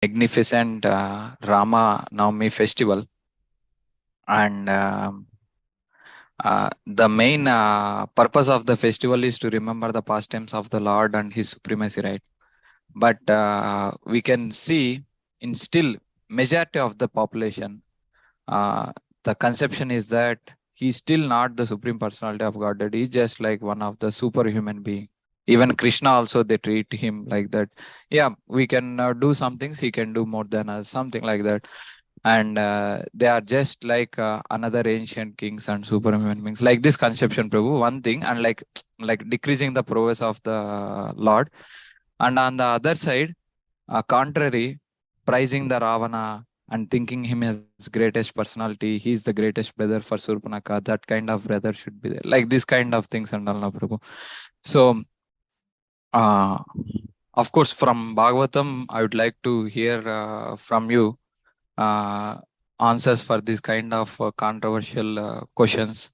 magnificent Rama Navami festival, and the main purpose of the festival is to remember the pastimes of the Lord and His supremacy, right? But we can see in still majority of the population, the conception is that he's still not the Supreme Personality of Godhead. He's just like one of the superhuman being. Even Krishna also, they treat him like that. Yeah, we can do some things, he can do more than us, something like that. And they are just like another ancient kings and superhuman beings, like this conception, Prabhu, one thing. And like decreasing the prowess of the Lord, and on the other side, contrary, prizing the Ravana and thinking him as greatest personality, he's the greatest brother for Surpanaka. That kind of brother should be there. Like this kind of things and all, no, Prabhu. So, of course, from Bhagavatam, I would like to hear from you answers for this kind of controversial questions.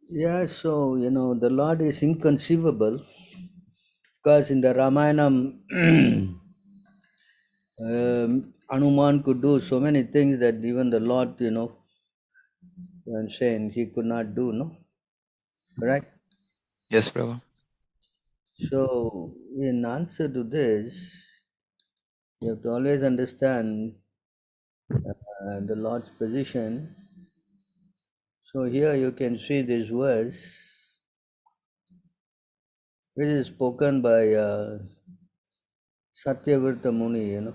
Yeah, so, the Lord is inconceivable because in the Ramayana, Hanuman could do so many things that even the Lord, I'm saying he could not do, no? Correct? Yes, Prabhu. So, in answer to this, you have to always understand the Lord's position. So, here you can see this verse, which is spoken by Satyavrta Muni,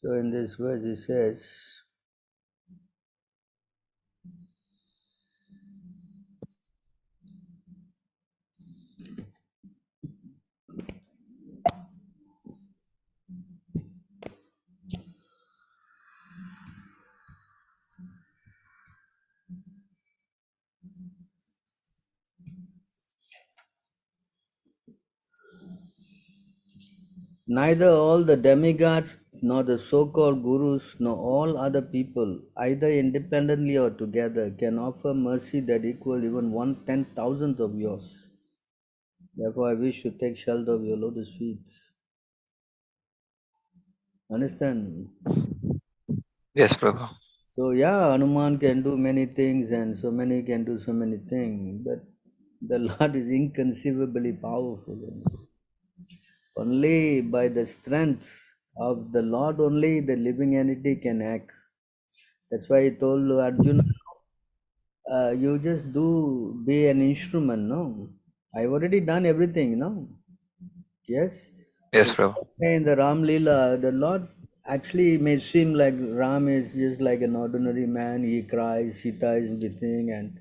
So, in this verse, it says, neither all the demigods, nor the so-called gurus, nor all other people, either independently or together, can offer mercy that equals even 1/10,000th of yours. Therefore, I wish to take shelter of your lotus feet. Understand? Yes, Prabhu. So, yeah, Hanuman can do many things, and so many can do so many things, but the Lord is inconceivably powerful. Only by the strength of the Lord only the living entity can act. That's why he told Arjuna, you just do be an instrument, no? I've already done everything, no? Yes? Yes, Prabhu. In the Ram Leela, the Lord actually may seem like Ram is just like an ordinary man. He cries, Sita is everything, and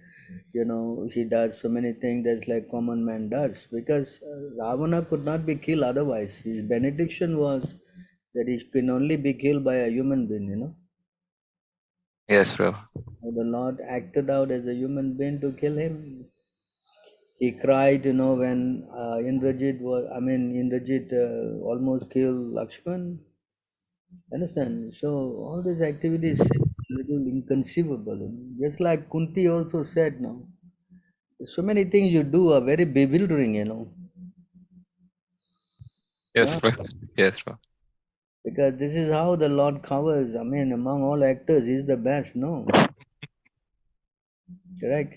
he does so many things that's like common man does. Because Ravana could not be killed otherwise. His benediction was that he can only be killed by a human being. Yes, Prabhu. So the Lord acted out as a human being to kill him. He cried, when Indrajit almost killed Lakshman. Understand? So all these activities seem a little inconceivable. Just like Kunti also said, no, so many things you do are very bewildering. Yes, Yeah, Prabhu. Yes, Prabhu. because this is how the Lord covers. Among all actors, he's the best, no? Correct?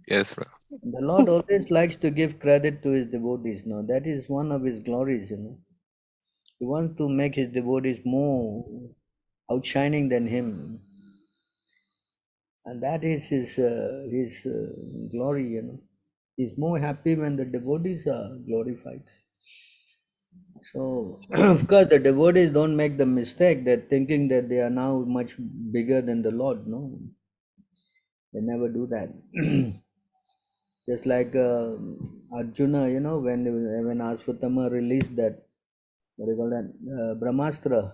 Yes, Prabhu. The Lord always likes to give credit to his devotees, no? That is one of his glories. He wants to make his devotees more outshining than him. And that is his glory. He's more happy when the devotees are glorified. So, of course, the devotees don't make the mistake that thinking that they are now much bigger than the Lord. No, they never do that. Just like Arjuna, when Ashwatthama released that, what do you call that, Brahmastra,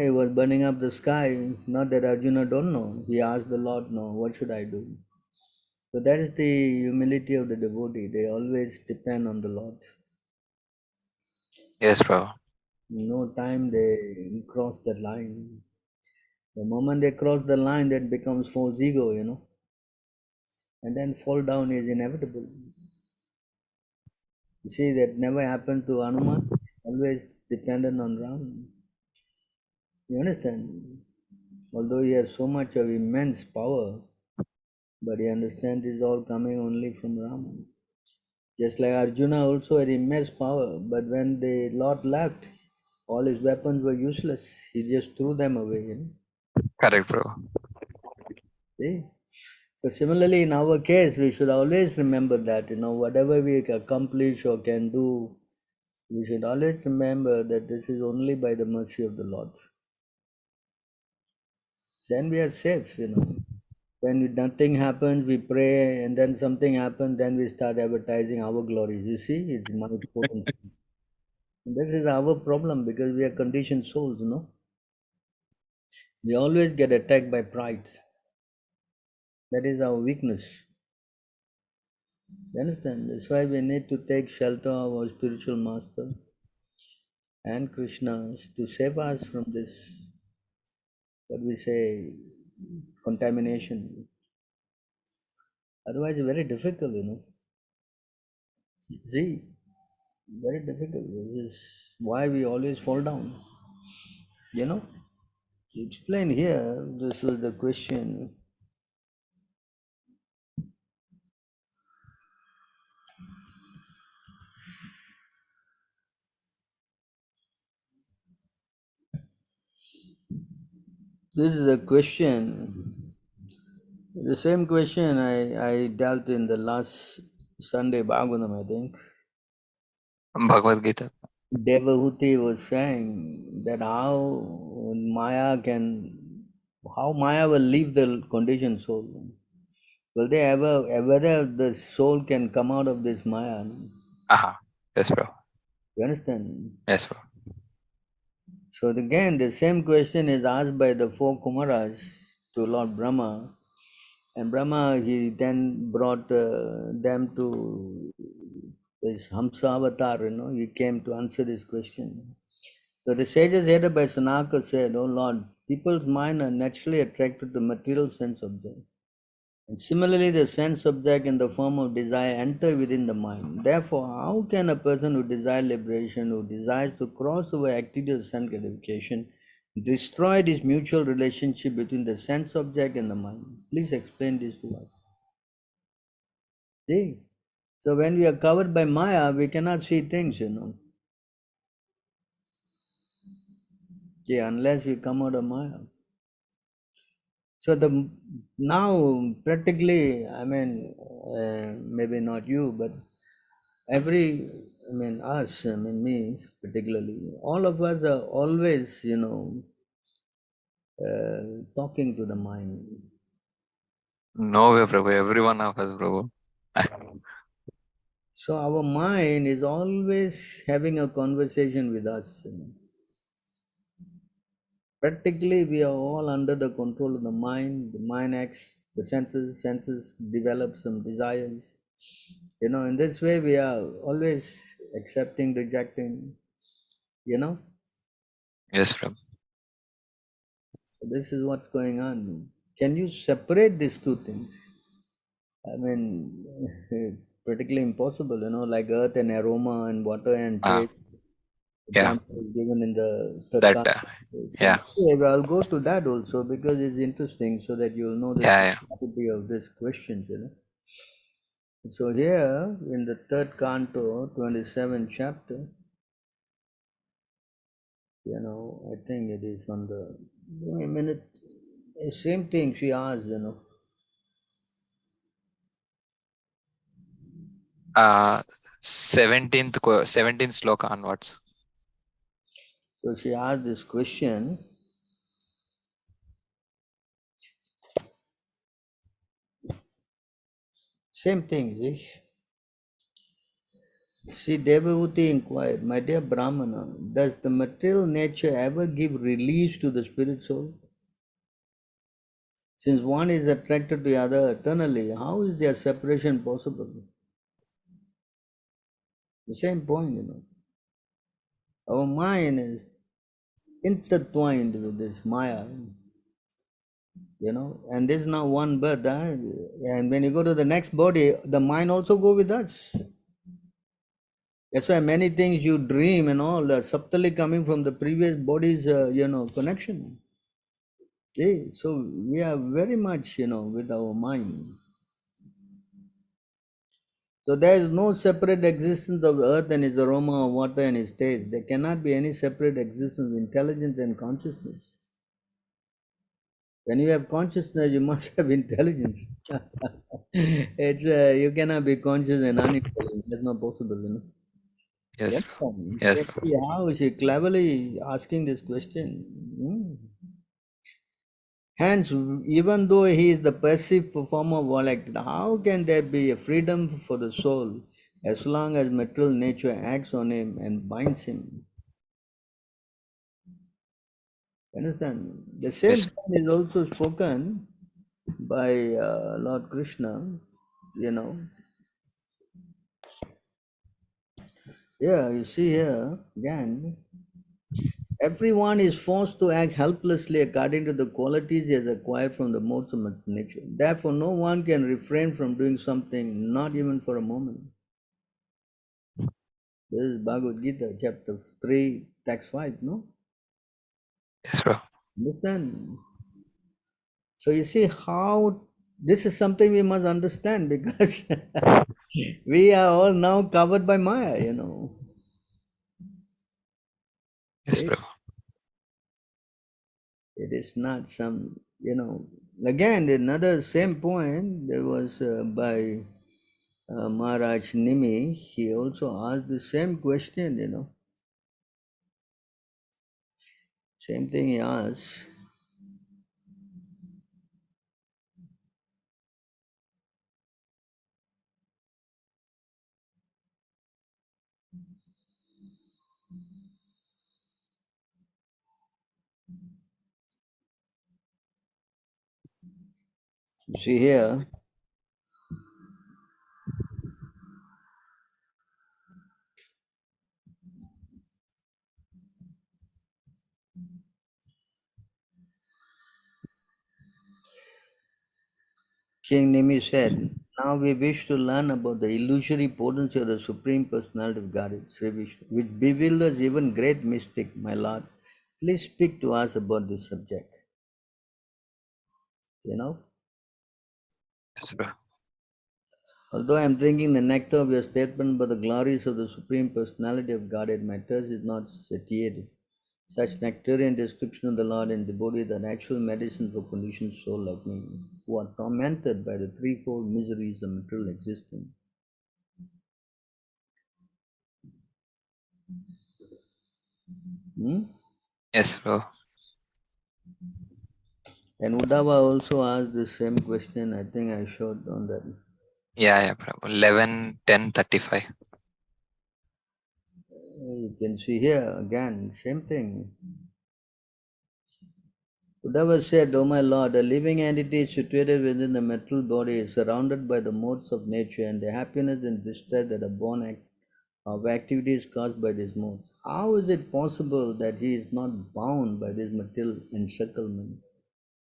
he was burning up the sky. Not that Arjuna don't know. He asked the Lord, "No, what should I do?" So that is the humility of the devotee. They always depend on the Lord. Yes, Prabhu. No time they cross the line. The moment they cross the line, that becomes false ego, and then fall down is inevitable. You see, that never happened to Hanuman, always dependent on Ram. You understand? Although he has so much of immense power, but he understands it's all coming only from Ram. Just like Arjuna also had immense power, but when the Lord left, all his weapons were useless. He just threw them away. Correct, Prabhu. See? So similarly, in our case, we should always remember that, whatever we accomplish or can do, we should always remember that this is only by the mercy of the Lord. Then we are safe, When nothing happens, we pray, and then something happens, then we start advertising our glories. You see, it's my potency. This is our problem because we are conditioned souls, We always get attacked by pride. That is our weakness. You understand? That's why we need to take shelter of our spiritual master and Krishna to save us from this, what we say, contamination. Otherwise, it's very difficult, See, very difficult. This is why we always fall down. To explain here, this was the question. This is a question. The same question I dealt in the last Sunday Bhagavatam, I think. Bhagavad-gītā. Devahuti was saying that how Maya will leave the conditioned soul. Will they ever, whether the soul can come out of this Maya? Yes, Prabhu. You understand? Yes, Prabhu. So again, the same question is asked by the four Kumaras to Lord Brahma. And Brahma, he then brought them to this Hamsa avatar, he came to answer this question. So the sages headed by Sanaka said, "Oh Lord, people's mind are naturally attracted to material sense objects. And similarly, the sense object in the form of desire enter within the mind. Therefore, how can a person who desires liberation, who desires to cross over activity of sense gratification, destroy this mutual relationship between the sense object and the mind? Please explain this to us." See? So when we are covered by Maya, we cannot see things, See, unless we come out of Maya. So now practically, maybe not you, but us, me particularly, all of us are always, talking to the mind. No way, Prabhu. Every one of us, Prabhu. So our mind is always having a conversation with us. Practically, we are all under the control of the mind. The mind acts, the senses develop some desires. In this way, we are always accepting, rejecting, Yes, Prabhu. So this is what's going on. Can you separate these two things? Particularly impossible, like earth and aroma and water and taste. Yeah. Example is given in the third That, canto. yeah. Anyway, I'll go to that also because it's interesting so that you'll know the simplicity of this question. So here in the third canto, 27th chapter, I think it is on the, give me a minute, same thing she asked, 17th sloka onwards. So she asked this question. Same thing, See, Devahuti inquired, "My dear Brahmana, does the material nature ever give release to the spirit soul? Since one is attracted to the other eternally, how is their separation possible?" The same point, Our mind is intertwined with this Maya, and this is not one birth. And when you go to the next body, the mind also go with us. That's why many things you dream and all are subtly coming from the previous body's, connection. See, so we are very much, with our mind. So there is no separate existence of earth and its aroma, or water and its taste. There cannot be any separate existence of intelligence and consciousness. When you have consciousness, you must have intelligence. It's you cannot be conscious and unintelligent. That's not possible. Yes, Yes, bro. Yes, bro. see how she cleverly asking this question. Hence, even though he is the passive performer of all act, how can there be a freedom for the soul as long as material nature acts on him and binds him? Understand? The same Yes. thing is also spoken by Lord Krishna, you know. Yeah, you see here again, everyone is forced to act helplessly according to the qualities he has acquired from the modes of nature. Therefore, no one can refrain from doing something, not even for a moment. This is Bhagavad-gītā, chapter 3, text 5, no? Yes, bro. Understand? So you see how this is something we must understand because we are all now covered by Maya. Yes, See? bro. It is not some. Again, another same point, there was by Maharaj Nimi, he also asked the same question. Same thing he asked. You see here, King Nimi said, now we wish to learn about the illusory potency of the Supreme Personality of Godhead, Sri Vishnu, which bewilders even great mystic, my Lord. Please speak to us about this subject. Yes, bro. Although I am drinking the nectar of your statement about the glories of the Supreme Personality of Godhead, my thirst is not satiated. Such nectarian description of the Lord and devotees are actual medicine for conditioned soul like me, who are tormented by the threefold miseries of material existence. Yes, bro. And Uddhava also asked the same question. I think I showed on that. Yeah, bro. 11:10:35. You can see here again, same thing. Uddhava said, O my Lord, a living entity is situated within the material body, is surrounded by the modes of nature, and the happiness and distress that are born of activities caused by this mode. How is it possible that he is not bound by this material encirclement?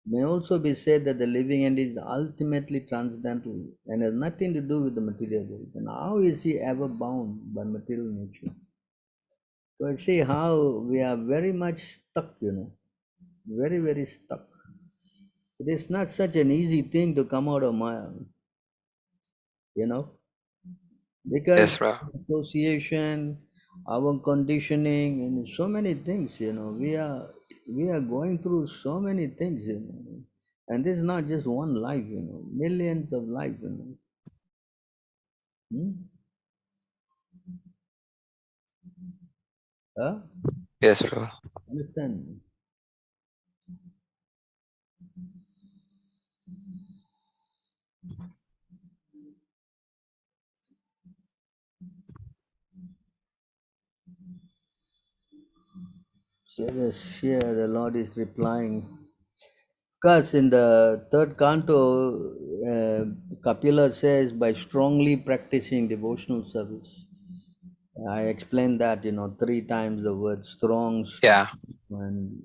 It may also be said that the living entity is ultimately transcendental and has nothing to do with the material world. And how is he ever bound by material nature? So I see how we are very much stuck, very, very stuck. It is not such an easy thing to come out of Maya, because Yes, bro. association, our conditioning, and so many things. We are going through so many things. And this is not just one life, millions of life. Hmm? Huh? Yes, bro. Understand? So yes, here the Lord is replying. Because in the third canto, Kapila says, by strongly practicing devotional service. I explained that, 3 times the word strong, Yeah. and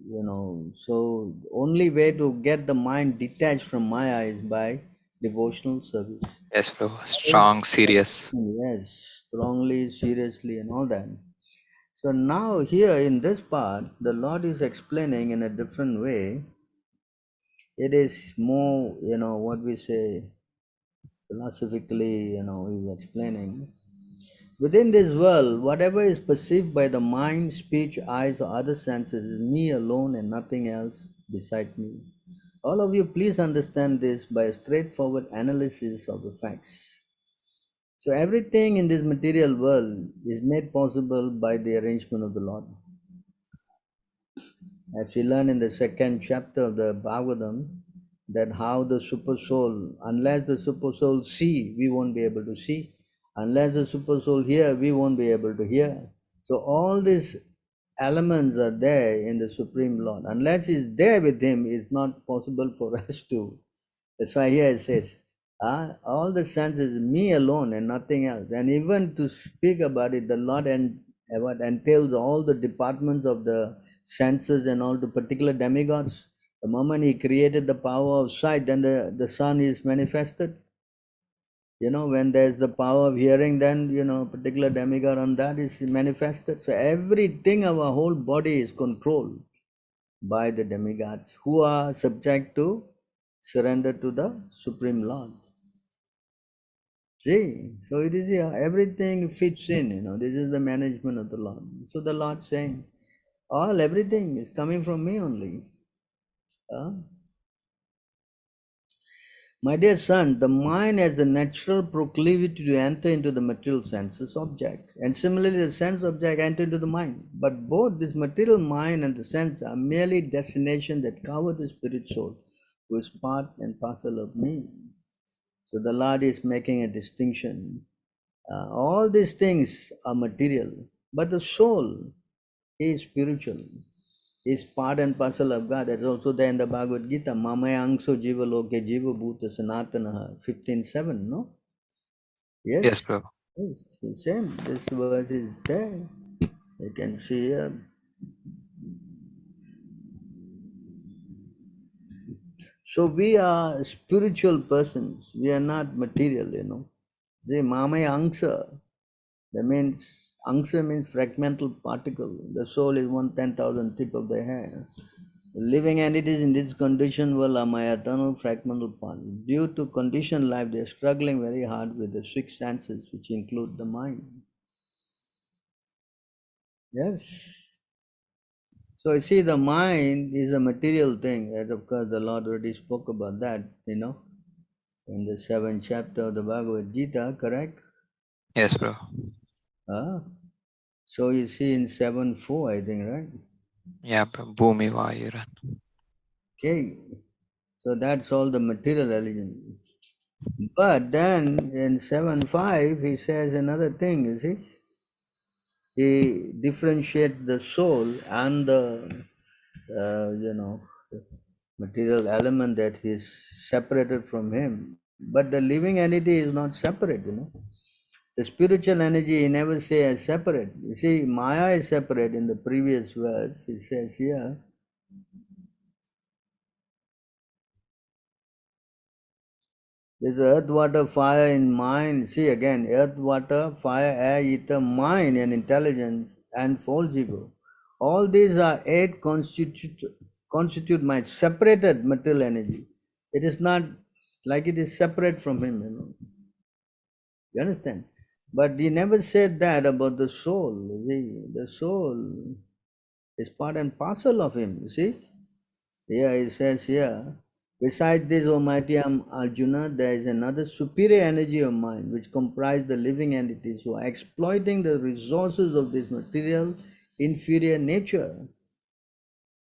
so only way to get the mind detached from Maya is by devotional service. Yes, Prabhu. Strong, serious. Yes, strongly, seriously, and all that. So now here in this part, the Lord is explaining in a different way. It is more, what we say philosophically, he's explaining. Within this world, whatever is perceived by the mind, speech, eyes, or other senses is me alone and nothing else beside me. All of you, please understand this by a straightforward analysis of the facts. So, everything in this material world is made possible by the arrangement of the Lord. As we learn in the second chapter of the Bhagavatam, that how the super soul, unless the super soul see, we won't be able to see. Unless the super soul hear, we won't be able to hear. So all these elements are there in the Supreme Lord. Unless he's there with him, it's not possible for us to. That's why here it says, all the senses, me alone and nothing else. And even to speak about it, the Lord what entails all the departments of the senses and all to particular demigods. The moment he created the power of sight, then the sun is manifested. When there's the power of hearing, then, particular demigod on that is manifested. So everything, our whole body is controlled by the demigods who are subject to surrender to the Supreme Lord. See, so it is here, everything fits in, this is the management of the Lord. So the Lord saying, everything is coming from me only. My dear son, the mind has a natural proclivity to enter into the material senses object, and similarly the sense object enter into the mind. But both this material mind and the sense are merely destinations that cover the spirit soul, who is part and parcel of me. So the Lord is making a distinction. All these things are material, but the soul is spiritual, is part and parcel of God. That's also there in the Bhagavad-gītā. Mamaya angso jiva loke jiva bhuta sanatanaha, 15:7, no? Yes, Yes, Prabhu. yes, the same. This verse is there. You can see here. So we are spiritual persons. We are not material, See, Mamaya angsa. That means, angsa means fragmental particle. The soul is 1/10,000th tip of the hair. Living entities in this conditioned world are my eternal fragmental parts. Due to conditioned life, they are struggling very hard with the 6 senses, which include the mind. Yes. So you see, the mind is a material thing, as of course the Lord already spoke about that, in the 7th chapter of the Bhagavad-gītā, correct? Yes, Prabhu. So you see in 7:4, I think, right? Yeah, Prabhu. Bhumi Vayuran. Okay. So that's all the material religion. But then in 7:5, he says another thing, you see. He differentiates the soul and the, material element that is separated from him. But the living entity is not separate, The spiritual energy, he never says separate. You see, Maya is separate in the previous verse. He says here, there's earth, water, fire in mind. See again, earth, water, fire, air, ether, mind and intelligence and false ego. All these are 8 constitute my separated material energy. It is not like it is separate from him, You understand? But he never said that about the soul. The soul is part and parcel of him, you see? Here it says here, besides this, O mighty Arjuna, there is another superior energy of mind which comprise the living entities who are exploiting the resources of this material inferior nature.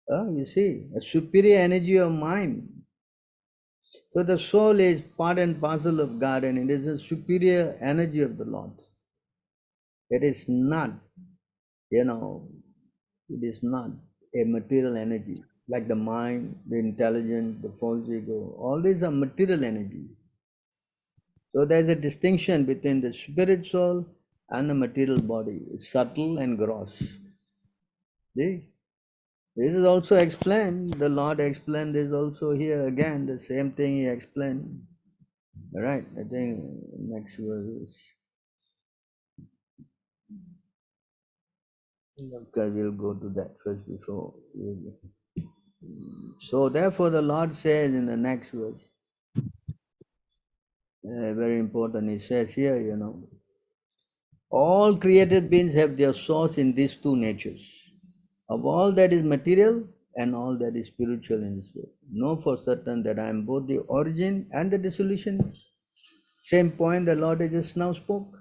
You see, a superior energy of mind. So the soul is part and parcel of God, and it is a superior energy of the Lord. It is not, it is not a material energy like the mind, the intelligence, the false ego. All these are material energy. So there is a distinction between the spirit soul and the material body, subtle and gross. See? This is also explained, the Lord explained this also here again, the same thing he explained. Right, I think next verse is, because we'll go to that first before. So therefore the Lord says in the next verse, very important, he says here, all created beings have their source in these two natures, of all that is material and all that is spiritual in this world. Know for certain that I am both the origin and the dissolution. Same point the Lord just now spoke.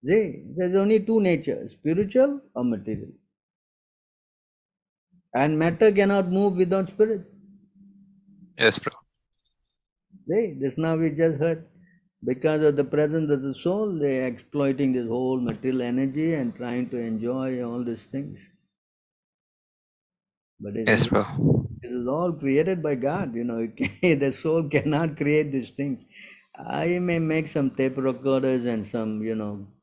See, there's only two natures, spiritual or material. And matter cannot move without spirit. Yes, bro. See, this now we just heard. Because of the presence of the soul, they are exploiting this whole material energy and trying to enjoy all these things. But it Yes, bro. is all created by God, the soul cannot create these things. I may make some tape recorders and some,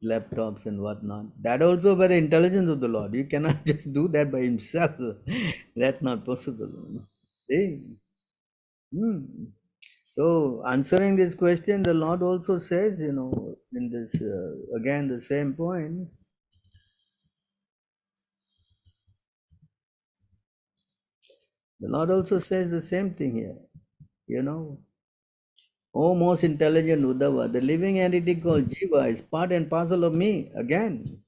laptops and whatnot. That also by the intelligence of the Lord. You cannot just do that by himself. That's not possible. See? So, answering this question, the Lord also says, in this, again, the same point, the Lord also says the same thing here, Oh, most intelligent Uddhava, the living entity called Jiva is part and parcel of me, again.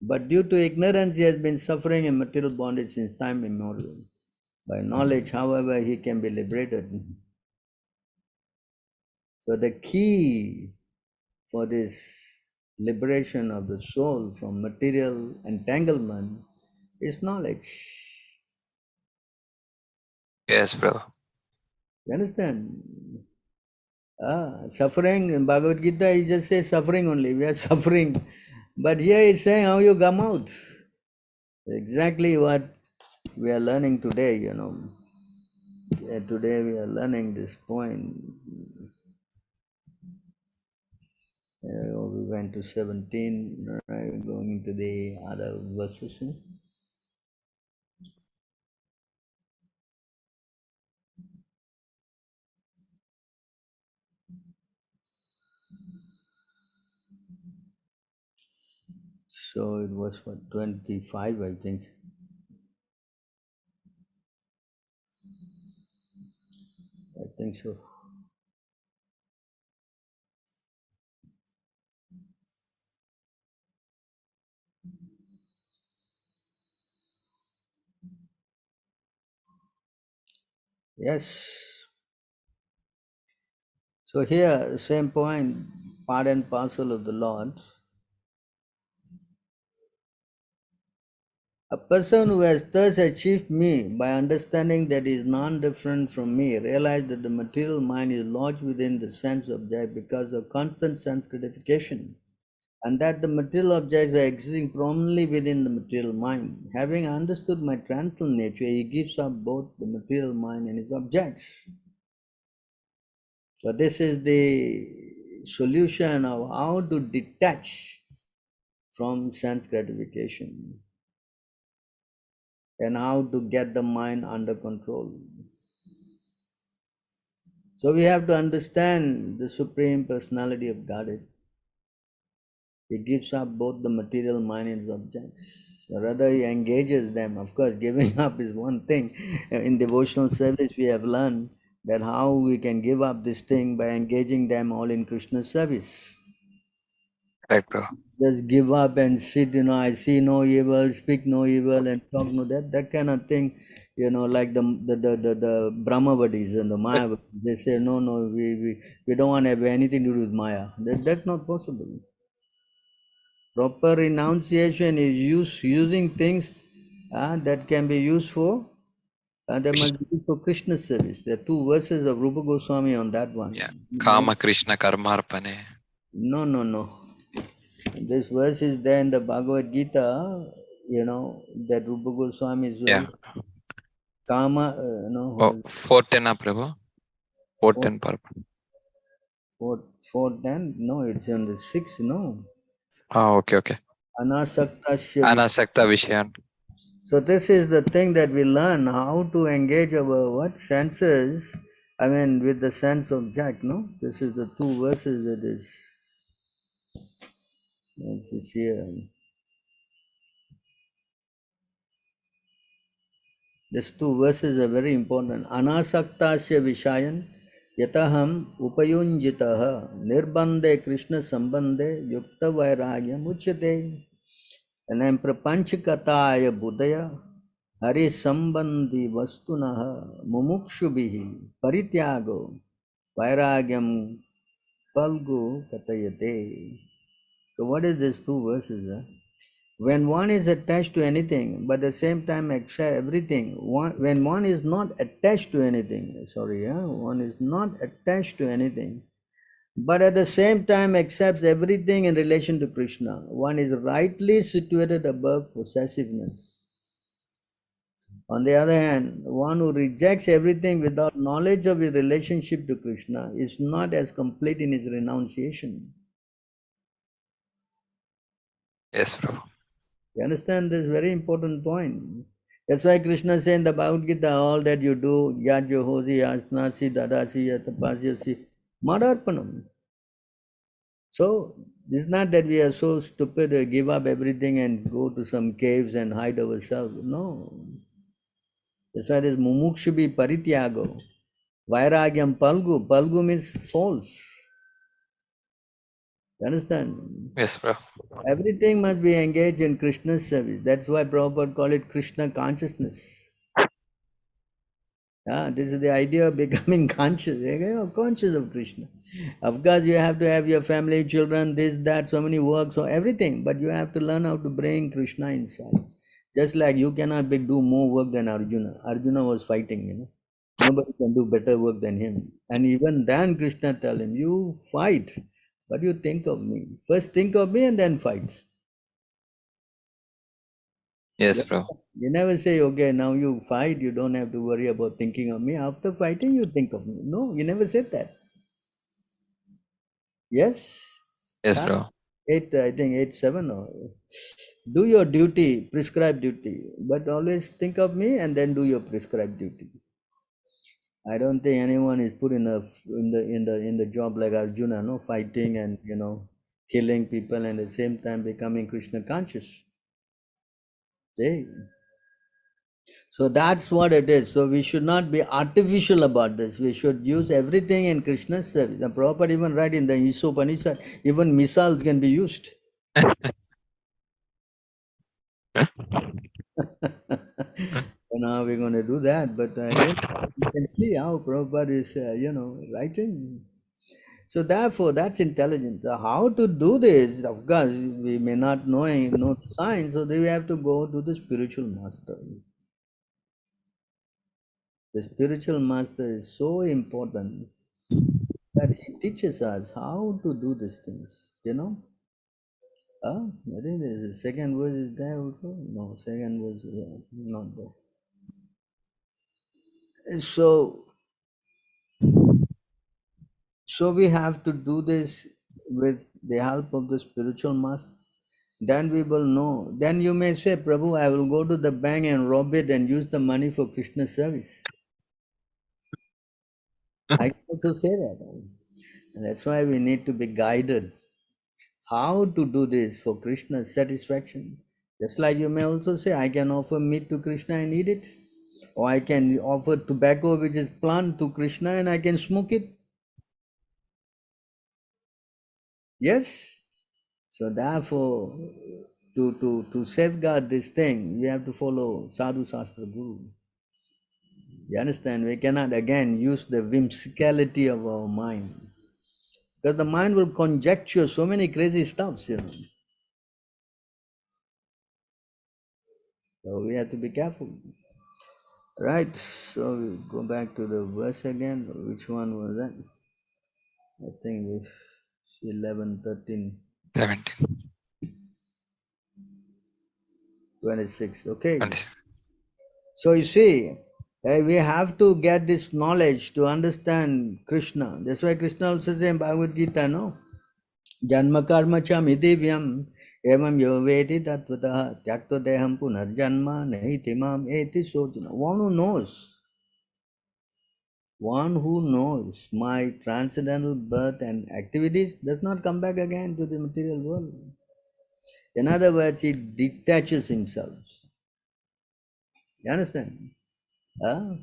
But due to ignorance, he has been suffering in material bondage since time immemorial. By knowledge, however, he can be liberated. So the key for this liberation of the soul from material entanglement is knowledge. Yes, bro. You understand? Suffering, in Bhagavad-gītā, he just says suffering only. We are suffering. But here he's saying how you come out. Exactly what we are learning today, Today we are learning this point. We went to 17, right? Going into the other verses. So it was what, 25, I think. I think so. Yes. So here, same point, part and parcel of the Lord. A person who has thus achieved me by understanding that he is non-different from me, realize that the material mind is lodged within the sense object because of constant sense gratification, and that the material objects are existing prominently within the material mind. Having understood my transcendental nature, he gives up both the material mind and its objects. So this is the solution of how to detach from sense gratification and how to get the mind under control. So we have to understand the Supreme Personality of Godhead. He gives up both the material mind and its objects. So rather he engages them. Of course, giving up is one thing. In devotional service we have learned that how we can give up this thing by engaging them all in Krishna's service. Right, bro. Just give up and sit, I see no evil, speak no evil, and talk no that kind of thing, like the Brahmavadis and the Mayavadis. They say, no, we don't want to have anything to do with Maya. That's not possible. Proper renunciation is using things that can be used for, they must be used for Krishna service. There are two verses of Rupa Goswami on that one. Yeah. Kama Krishna Karmarpane. No. This verse is there in the Bhagavad-gītā, that Rupa Goswami is very Kama, 410, Prabhu. 410 purpose. 4:10. No, it's on the 6. No. Okay. Anasaktasya. Anasakta Vishayan. So this is the thing that we learn, how to engage our senses. I mean, with the sense object. No, this is the 2 verses that is. Let's see here. These 2 verses are very important. Anasaktasya Vishayan Yataham Upayunjitaha Nirbande Krishna Sambande Yukta Vairagya Muchyate. And then Prapanchikataya Buddhaya Hari Sambandhi Vastunaha Mumukshubhihi Parityago Vairagyam Palgu Katayate. So what is these 2 verses? When one is attached to anything, but at the same time accept everything, when one is not attached to anything, one is not attached to anything, but at the same time accepts everything in relation to Krishna, one is rightly situated above possessiveness. On the other hand, one who rejects everything without knowledge of his relationship to Krishna is not as complete in his renunciation. Yes, Prabhu. You understand this very important point? That's why Krishna says in the Bhagavad-gītā, all that you do, yajyo hosi, yasnasi, dadasi, yatapasyasi, madarpanam. So, it's not that we are so stupid to give up everything and go to some caves and hide ourselves. No. That's why there's mumukshubi parityago. Vairagyam palgu. Palgu means false. You understand? Yes, Prabhu. Everything must be engaged in Krishna's service. That's why Prabhupada called it Krishna consciousness. This is the idea of becoming conscious. Conscious of Krishna. Of course, you have to have your family, children, this, that, so many works, so everything. But you have to learn how to bring Krishna inside. Just like you cannot do more work than Arjuna. Arjuna was fighting, Nobody can do better work than him. And even then Krishna tell him, you fight, but you think of me. First think of me and then fight. Yes, Prabhu. You never say, okay, now you fight, you don't have to worry about thinking of me. After fighting, you think of me. No, you never said that. Yes? Yes, Prabhu. 8:7 or do your duty, prescribed duty, but always think of me and then do your prescribed duty. I don't think anyone is put in the job like Arjuna, fighting and killing people and at the same time becoming Krishna conscious. See? So that's what it is. So we should not be artificial about this. We should use everything in Krishna's service. The Prabhupada even write in the Upanishad, even missiles can be used. And how we're going to do that? But you can see how Prabhupada is, writing. So therefore, that's intelligence. How to do this? Of course, we may not know the science, so we have to go to the spiritual master. The spiritual master is so important that he teaches us how to do these things, I think the second verse is there also. No, second verse is not there. So we have to do this with the help of the spiritual master. Then we will know. Then you may say, Prabhu, I will go to the bank and rob it and use the money for Krishna's service. I can also say that. And that's why we need to be guided. How to do this for Krishna's satisfaction. Just like you may also say, I can offer meat to Krishna and eat it. Or I can offer tobacco which is plant to Krishna and I can smoke it. Yes? So therefore, to safeguard this thing, we have to follow Sadhu Shastra Guru. You understand? We cannot again use the whimsicality of our mind. Because the mind will conjecture so many crazy stuffs, So we have to be careful. Right, so we go back to the verse again. Which one was that? I think it was 11, 13, 17. 26. Okay. 26. So you see, We have to get this knowledge to understand Krishna. That's why Krishna also says in Bhagavad-gītā, no? Janma karma cham divyam evam yoveti tattvataha tyakto deham punarjanma nahitimam eti sojana. One who knows my transcendental birth and activities does not come back again to the material world. In other words, he detaches himself. You understand? Huh?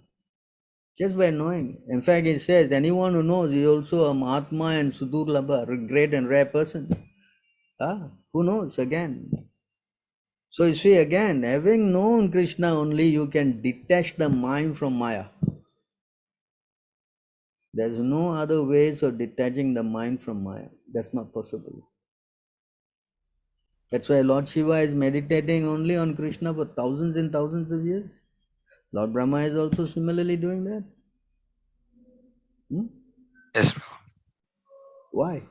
Just by knowing. In fact, it says anyone who knows is also a Mahatma and Sudurlabha, a great and rare person. Who knows again? So you see again, having known Krishna only, you can detach the mind from Maya. There's no other ways of detaching the mind from Maya. That's not possible. That's why Lord Shiva is meditating only on Krishna for thousands and thousands of years. Lord Brahma is also similarly doing that. Yes, Prabhu. Why?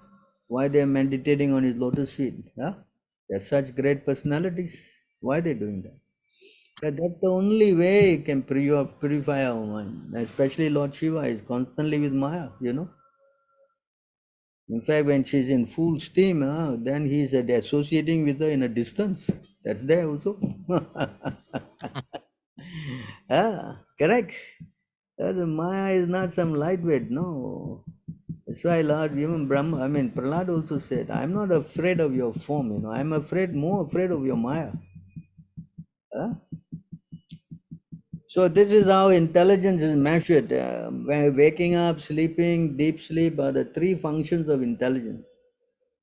Why they are meditating on his lotus feet? They're such great personalities. Why are they doing that? That's the only way it can purify our mind. Especially Lord Shiva is constantly with Maya, you know. In fact, when she's in full steam, then he's associating with her in a distance. That's there also. Correct. The Maya is not some lightweight, no. That's why Lord, even Brahma, Prahlad also said, I'm not afraid of your form, you know. I'm more afraid of your Maya. So this is how intelligence is measured. Waking up, sleeping, deep sleep are the three functions of intelligence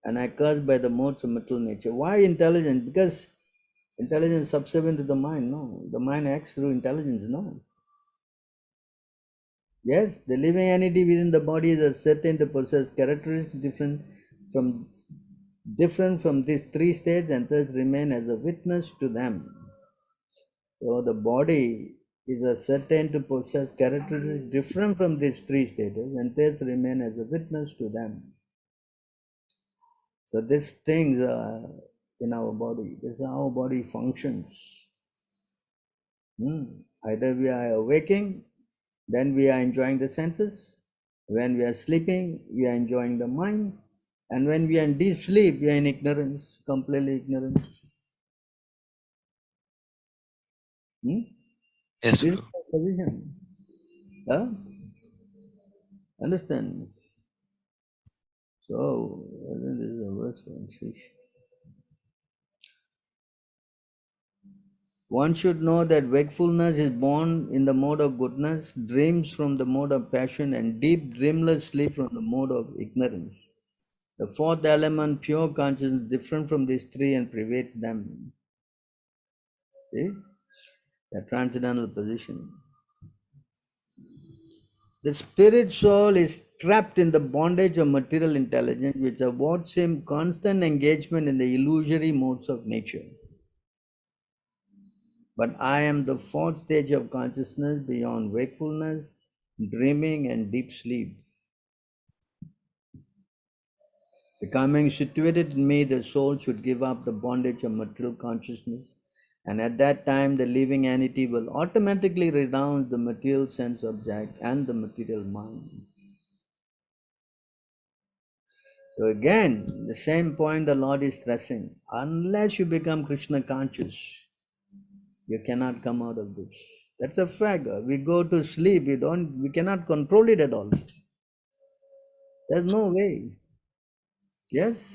and occurs by the modes of material nature. Why intelligence? Because intelligence is subservient to the mind, no. The mind acts through intelligence, no. Yes, the living entity within the body is certain to possess characteristics different from these three states and thus remain as a witness to them. So the body is certain to possess characteristics different from these three states and thus remain as a witness to them. So these things are in our body. This is how our body functions. Either we are awaking, then we are enjoying the senses. When we are sleeping, we are enjoying the mind. And when we are in deep sleep, we are in ignorance, completely ignorance. Yes, This is Prabhu. the position. Understand? So, I think this is a verse one. One should know that wakefulness is born in the mode of goodness, dreams from the mode of passion, and deep dreamless sleep from the mode of ignorance. The fourth element, pure consciousness, different from these three and pervades them. See? The transcendental position. The spirit soul is trapped in the bondage of material intelligence, which affords him constant engagement in the illusory modes of nature. But I am the fourth stage of consciousness beyond wakefulness, dreaming, and deep sleep. Becoming situated in me, the soul should give up the bondage of material consciousness, and at that time the living entity will automatically renounce the material sense object and the material mind. So again, the same point the Lord is stressing. Unless you become Krishna conscious, you cannot come out of this. That's a fact. We go to sleep, we cannot control it at all. There's no way. Yes?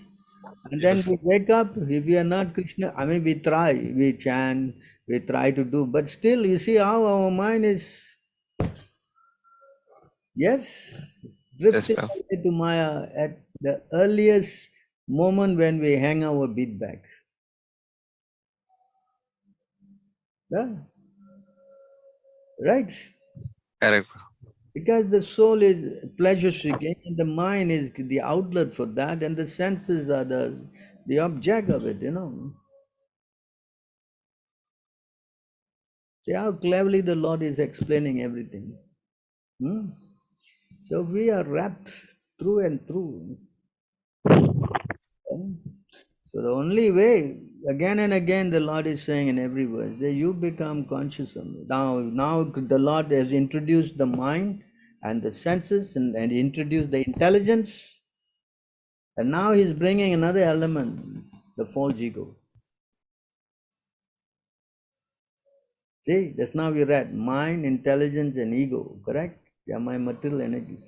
And then Yes. we wake up, if we are not Krishna, we try, we chant, we try to do, but still you see how our mind is, yes, Yes, drifting Prabhu. away to Maya at the earliest moment when we hang our beat back. Yeah? Right? Correct. Because the soul is pleasure seeking and the mind is the outlet for that and the senses are the object of it, you know. See how cleverly the Lord is explaining everything. So we are wrapped through and through. So the only way, again and again, the Lord is saying in every verse, that you become conscious of me. Now the Lord has introduced the mind and the senses and introduced the intelligence. And now he's bringing another element, the false ego. See, just now we read mind, intelligence, and ego, correct? They are my material energies.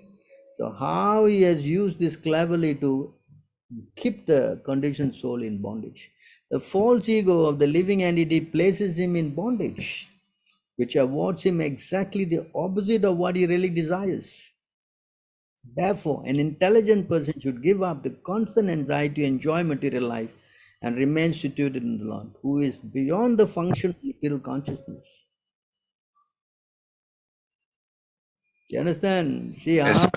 So how he has used this cleverly to keep the conditioned soul in bondage. The false ego of the living entity places him in bondage, which awards him exactly the opposite of what he really desires. Therefore, an intelligent person should give up the constant anxiety to enjoy material life and remain situated in the Lord, who is beyond the function of material consciousness. You understand? See Yes, how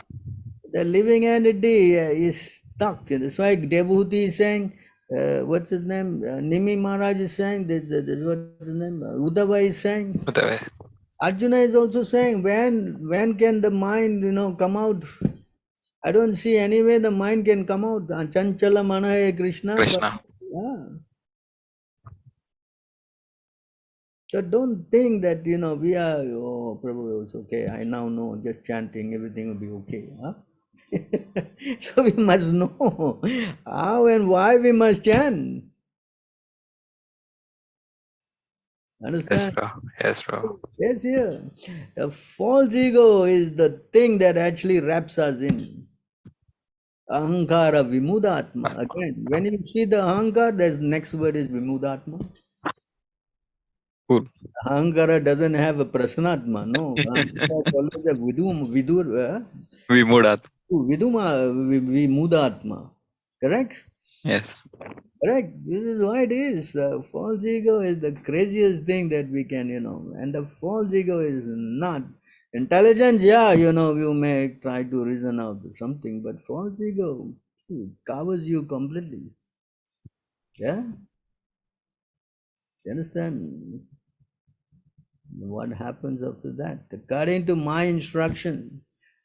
the living entity is stuck. That's why devotee is saying, what's his name? Nimi Maharaj is saying, what's his name? Uddhava is saying. Uddhava. Arjuna is also saying, when can the mind, come out? I don't see any way the mind can come out. Chanchala Manahe Krishna. But, Krishna. yeah. So don't think that, we are, oh, Prabhu, it's okay. I now know, just chanting, everything will be okay. Huh? So we must know how and why we must chant. Yes, Understand? bro. Yes, bro. Yes, yeah. The false ego is the thing that actually wraps us in. Ahankara Vimudatma. Again, when you see the Ahankara, the next word is Vimudatma. Cool. Ahankara doesn't have a Prasanatma, no. Ahankara is always a Vimudat. Vimudatma. Correct? Yes. Correct. This is why it is. False ego is the craziest thing that we can, and the false ego is not. Intelligence, yeah, you may try to reason out something, but false ego covers you completely. Yeah? You understand what happens after that? According to my instruction,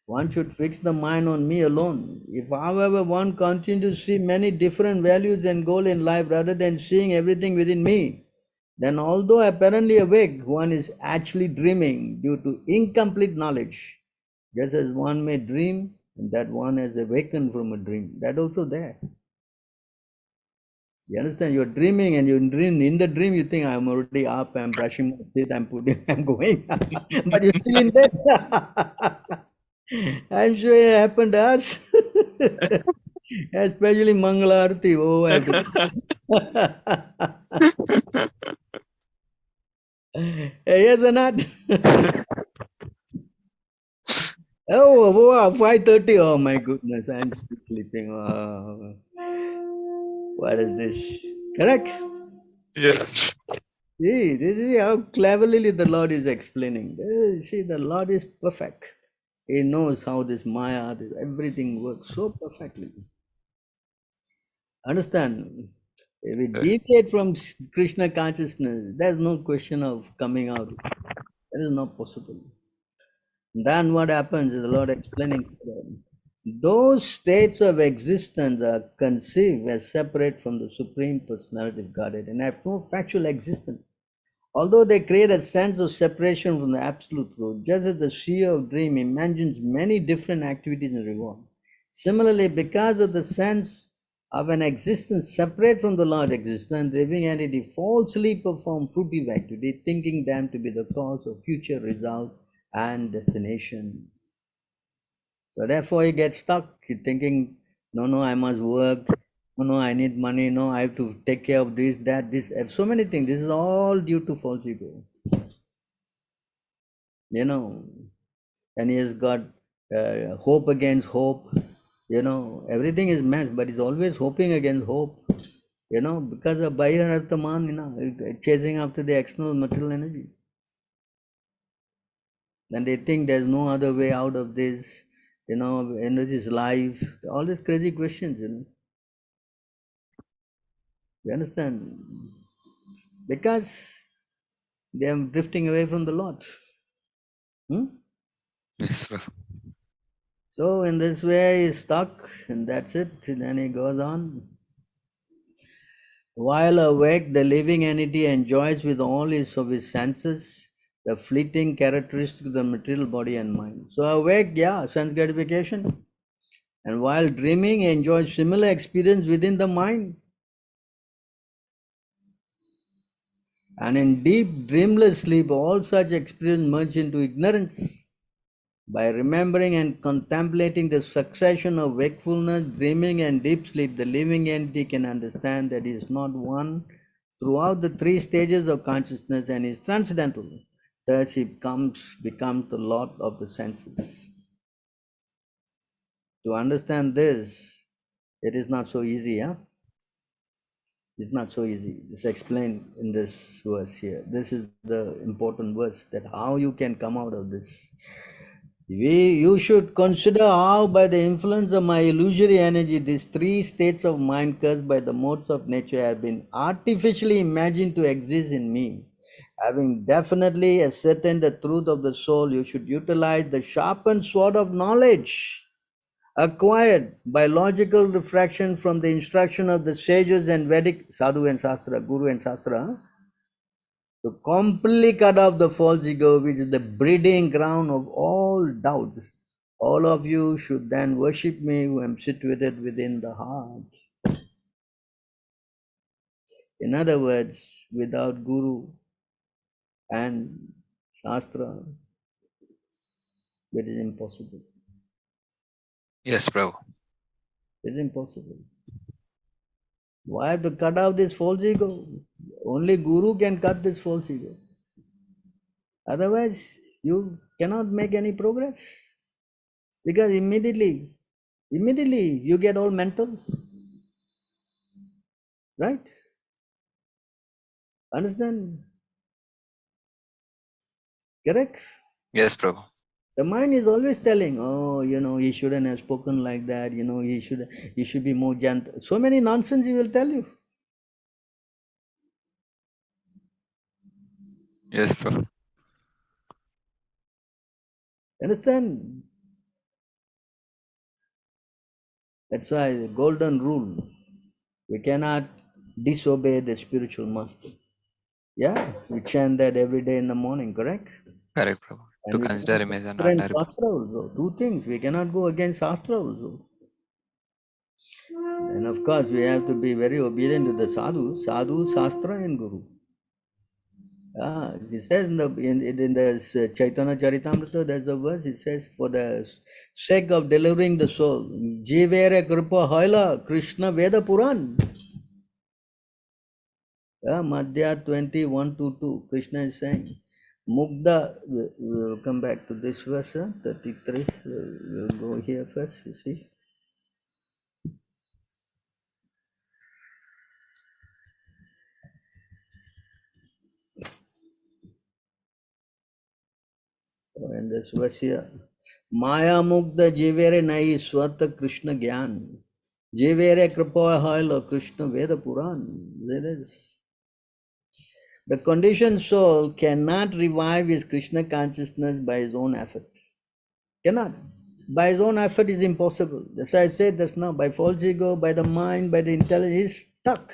one should fix the mind on me alone. If, however, one continues to see many different values and goals in life rather than seeing everything within me, then although apparently awake, one is actually dreaming due to incomplete knowledge. Just as one may dream, and that one has awakened from a dream. That also there. You understand? You're dreaming, and in the dream you think I'm already up, I'm brushing my teeth, I'm going, but you're still in bed. I'm sure it happened to us, especially Mangalarti. Oh, I have to. Yes or not? Oh, 5:30. Oh my goodness, I'm still sleeping. Oh, what is this? Correct? Yes. See, this is how cleverly the Lord is explaining. See, the Lord is perfect. He knows how this Maya, everything works so perfectly. Understand? If we deviate from Krishna consciousness, there's no question of coming out. That is not possible. Then what happens is the Lord explaining to them. Those states of existence are conceived as separate from the Supreme Personality of Godhead and have no factual existence. Although they create a sense of separation from the Absolute Truth, just as the seer of dream imagines many different activities and rewards. Similarly, because of the sense of an existence separate from the Lord existence, the living entity falsely perform fruitive activity, thinking them to be the cause of future result and destination. So therefore he gets stuck, thinking, no, I must work, no, I need money, no, I have to take care of this, that, this, so many things. This is all due to false ego. And he has got hope against hope. Everything is mess, but he's always hoping against hope. Because of Bahyararthaman, chasing after the external material energy. And they think there's no other way out of this, energy is life, all these crazy questions, You understand? Because they are drifting away from the Lord. Yes, bro. So in this way he's stuck, and that's it. And then he goes on. While awake, the living entity enjoys with all of his senses the fleeting characteristics of the material body and mind. So awake, yeah, sense gratification. And while dreaming, he enjoys similar experience within the mind. And in deep dreamless sleep, all such experience merge into ignorance. By remembering and contemplating the succession of wakefulness, dreaming, and deep sleep, the living entity can understand that he is not one throughout the three stages of consciousness and is transcendental. Thus, he becomes the lord of the senses. To understand this, it is not so easy, huh? It's not so easy. It's explained in this verse here. This is the important verse, that how you can come out of this. You should consider how by the influence of my illusory energy, these three states of mind caused by the modes of nature have been artificially imagined to exist in me. Having definitely ascertained the truth of the soul, you should utilize the sharpened sword of knowledge acquired by logical refraction from the instruction of the sages and Vedic sadhu and Shastra, Guru and Shastra, to completely cut off the false ego, which is the breeding ground of all doubts. All of you should then worship me who am situated within the heart. In other words, without Guru and Shastra, it is impossible. Yes, Prabhu. It is impossible. Why have to cut out this false ego? Only Guru can cut this false ego. Otherwise, you cannot make any progress. Because immediately you get all mental. Right? Understand? Correct? Yes, Prabhu. The mind is always telling, oh, he shouldn't have spoken like that, he should be more gentle. So many nonsense he will tell you. Yes, Prabhu. Understand? That's why the golden rule. We cannot disobey the spiritual master. Yeah, we chant that every day in the morning, correct? Correct, Prabhu. And To we consider cannot him as an go against ordinary person. Shastra also. Two things. We cannot go against Shastra also. And of course, we have to be very obedient to the sadhu, Shastra, and Guru. It says in the Caitanya-caritāmṛta, there's a verse, it says, for the sake of delivering the soul, Jivere Kripa Haila Krishna Veda Puran. Madhya 21-2, Krishna is saying, Mugda, we'll come back to this verse, 33, we'll go here first, you see. And this verse here, Maya Mugda Jivere Nai Swata Krishna Gyan. Jivere Kripa Haila Krishna Veda Puran. The conditioned soul cannot revive his Krishna consciousness by his own efforts. Cannot. By his own effort is impossible. That's why I said that's now by false ego, by the mind, by the intelligence, he's stuck.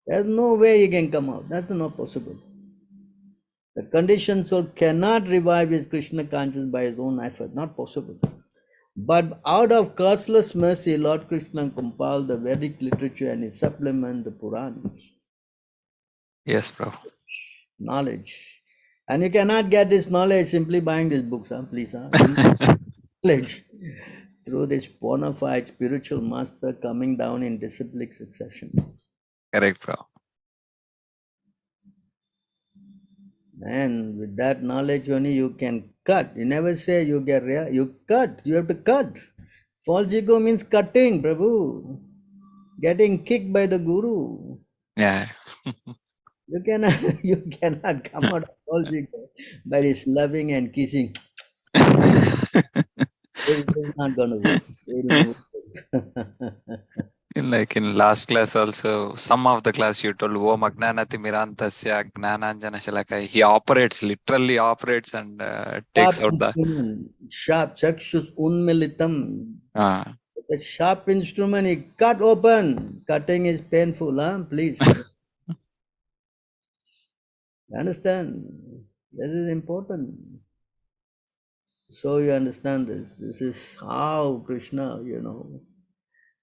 There's no way he can come out. That's not possible. The conditioned soul cannot revive his Krishna consciousness by his own effort. Not possible. But out of causeless mercy, Lord Krishna compiled the Vedic literature and his supplement, the Puranas. Yes, Prabhu. Knowledge. And you cannot get this knowledge simply buying these books, please. Knowledge through this bona fide spiritual master coming down in disciplic succession. Correct, Prabhu. And with that knowledge only you can cut. You never say you get real, you cut. You have to cut. False ego means cutting, Prabhu. Getting kicked by the Guru. Yeah. You cannot come out of false ego by this loving and kissing. It's not going to work. It will work. Like in last class also, some of the class you told, Om Agnanati Mirantasya Gnananjana Shalaka. He literally operates and takes out the... Sharp chakshus unmilitam. The sharp instrument, he cut open. Cutting is painful, huh? Please. Understand? This is important. So you understand this. This is how Krishna,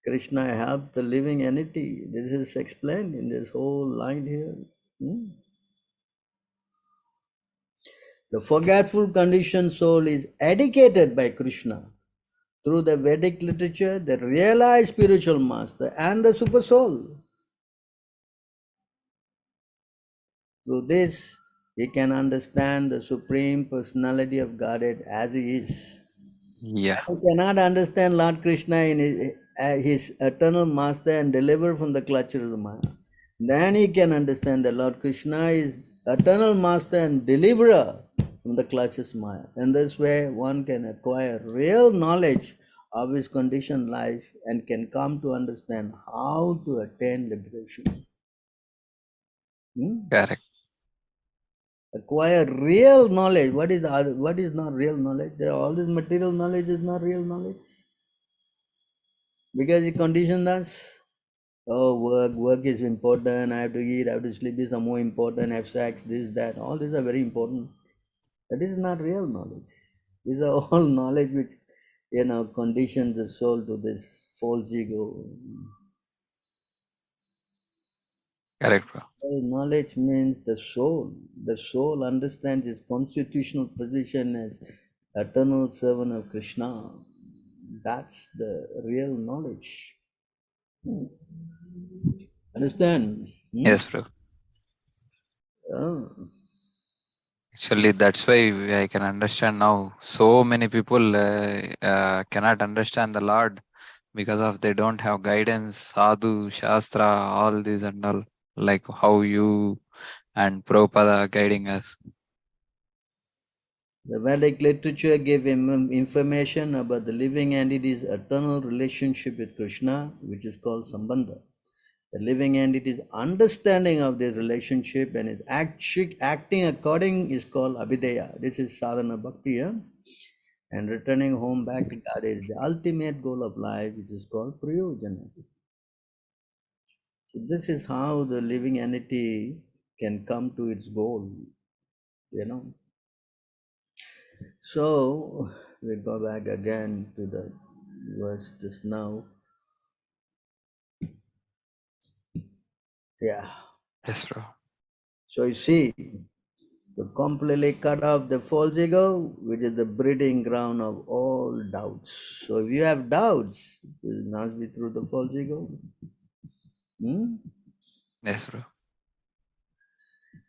Krishna helped the living entity. This is explained in this whole line here. The forgetful conditioned soul is educated by Krishna through the Vedic literature, the realized spiritual master, and the super soul. Through this, he can understand the Supreme Personality of Godhead as he is. Yeah, He cannot understand Lord Krishna in his eternal master and deliver from the clutches of the Maya. Then he can understand that Lord Krishna is eternal master and deliverer from the clutches of Maya. In this way, one can acquire real knowledge of his conditioned life and can come to understand how to attain liberation. correct. Acquire real knowledge. What is not real knowledge? All this material knowledge is not real knowledge. Because it conditioned us. Oh, work is important. I have to eat, I have to sleep. These are more important. Have sex, this, that. All these are very important. That is not real knowledge. These are all knowledge which, conditions the soul to this false ego. Correct, bro. Knowledge means the soul. The soul understands its constitutional position as eternal servant of Krishna. That's the real knowledge. Understand? Yes, bro. Oh. Actually, that's why I can understand now. So many people cannot understand the Lord because of they don't have guidance, sadhu, shastra, all these and all. Like how you and Prabhupada are guiding us. The Vedic literature gave information about the living entity's eternal relationship with Krishna, which is called Sambandha. The living entity's understanding of this relationship and its acting according is called Abhideya. This is sadhana bhakti. And returning home back to God is the ultimate goal of life, which is called prayojana. So this is how the living entity can come to its goal, So we go back again to the verse just now. Yeah. Yes, bro. So you see, to completely cut off the false ego, which is the breeding ground of all doubts. So if you have doubts, it will not be through the false ego. Yes, bro.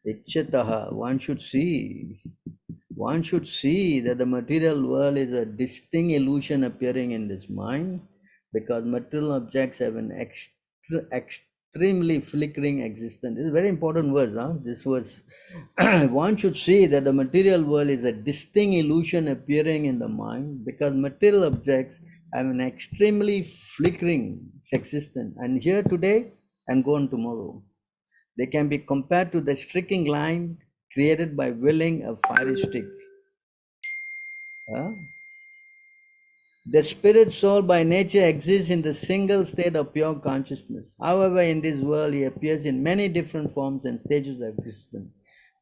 Ichyataha, one should see that the material world is a distinct illusion appearing in this mind, because material objects have an extremely flickering existence. This is a very important verse. This was one should see that the material world is a distinct illusion appearing in the mind, because material objects have an extremely flickering existence, and here today and gone tomorrow. They can be compared to the striking line created by willing a fiery stick. The spirit soul by nature exists in the single state of pure consciousness. However, in this world, he appears in many different forms and stages of existence.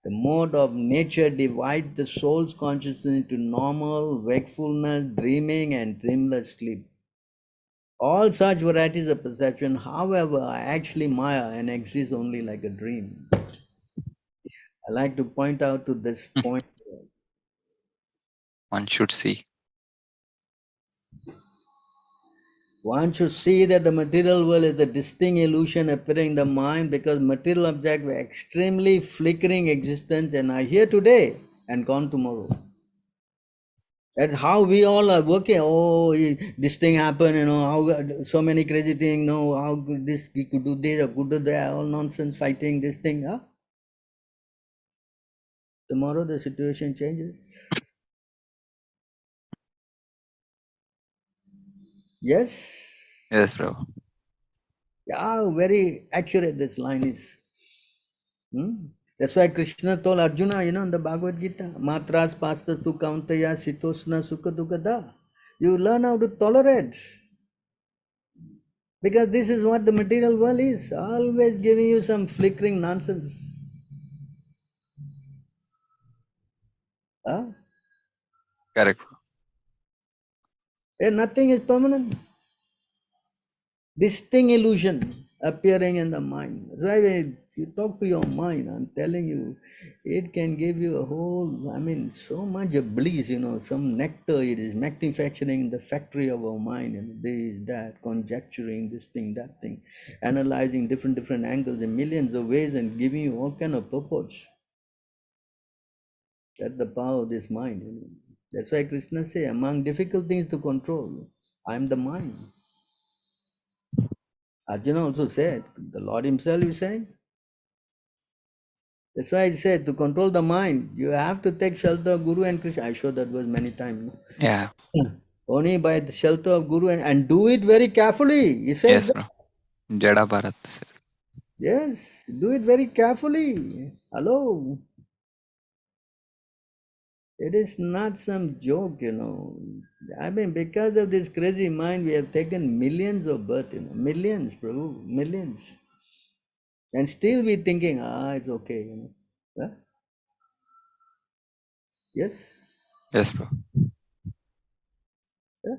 The mode of nature divides the soul's consciousness into normal, wakefulness, dreaming, and dreamless sleep. All such varieties of perception, however, are actually Maya and exist only like a dream. I like to point out to this point. One should see. One should see that the material world is a distinct illusion appearing in the mind, because material objects were extremely flickering existence and are here today and gone tomorrow. That's how we all are working. Oh, this thing happened, how so many crazy things, how this we could do this or could do that, all nonsense fighting this thing. Tomorrow the situation changes. Yes? Yes, bro. Yeah, very accurate this line is. That's why Krishna told Arjuna, in the Bhagavad-gītā, Matras pastastu kauntaya sitosna sukha dukkha. You learn how to tolerate. Because this is what the material world is, always giving you some flickering nonsense. Huh? Correct. And nothing is permanent. This thing illusion appearing in the mind. That's why when you talk to your mind, I'm telling you, it can give you a whole, so much of bliss, some nectar it is manufacturing in the factory of our mind, and this, that, conjecturing this thing, that thing, analyzing different angles in millions of ways and giving you all kind of purpose. That's the power of this mind. That's why Krishna say, among difficult things to control, I'm the mind. Arjuna also said, the Lord himself is saying. That's why I said, to control the mind, you have to take shelter of Guru and Krishna. I showed that verse many times. Yeah. Only by the shelter of Guru and do it very carefully. He says Yes, that. bro. Jada Bharat. Yes, do it very carefully. Hello. It is not some joke, because of this crazy mind, we have taken millions of births, millions, Prabhu, millions. And still we thinking, it's okay, Huh? Yes? Yes, bro. Yeah?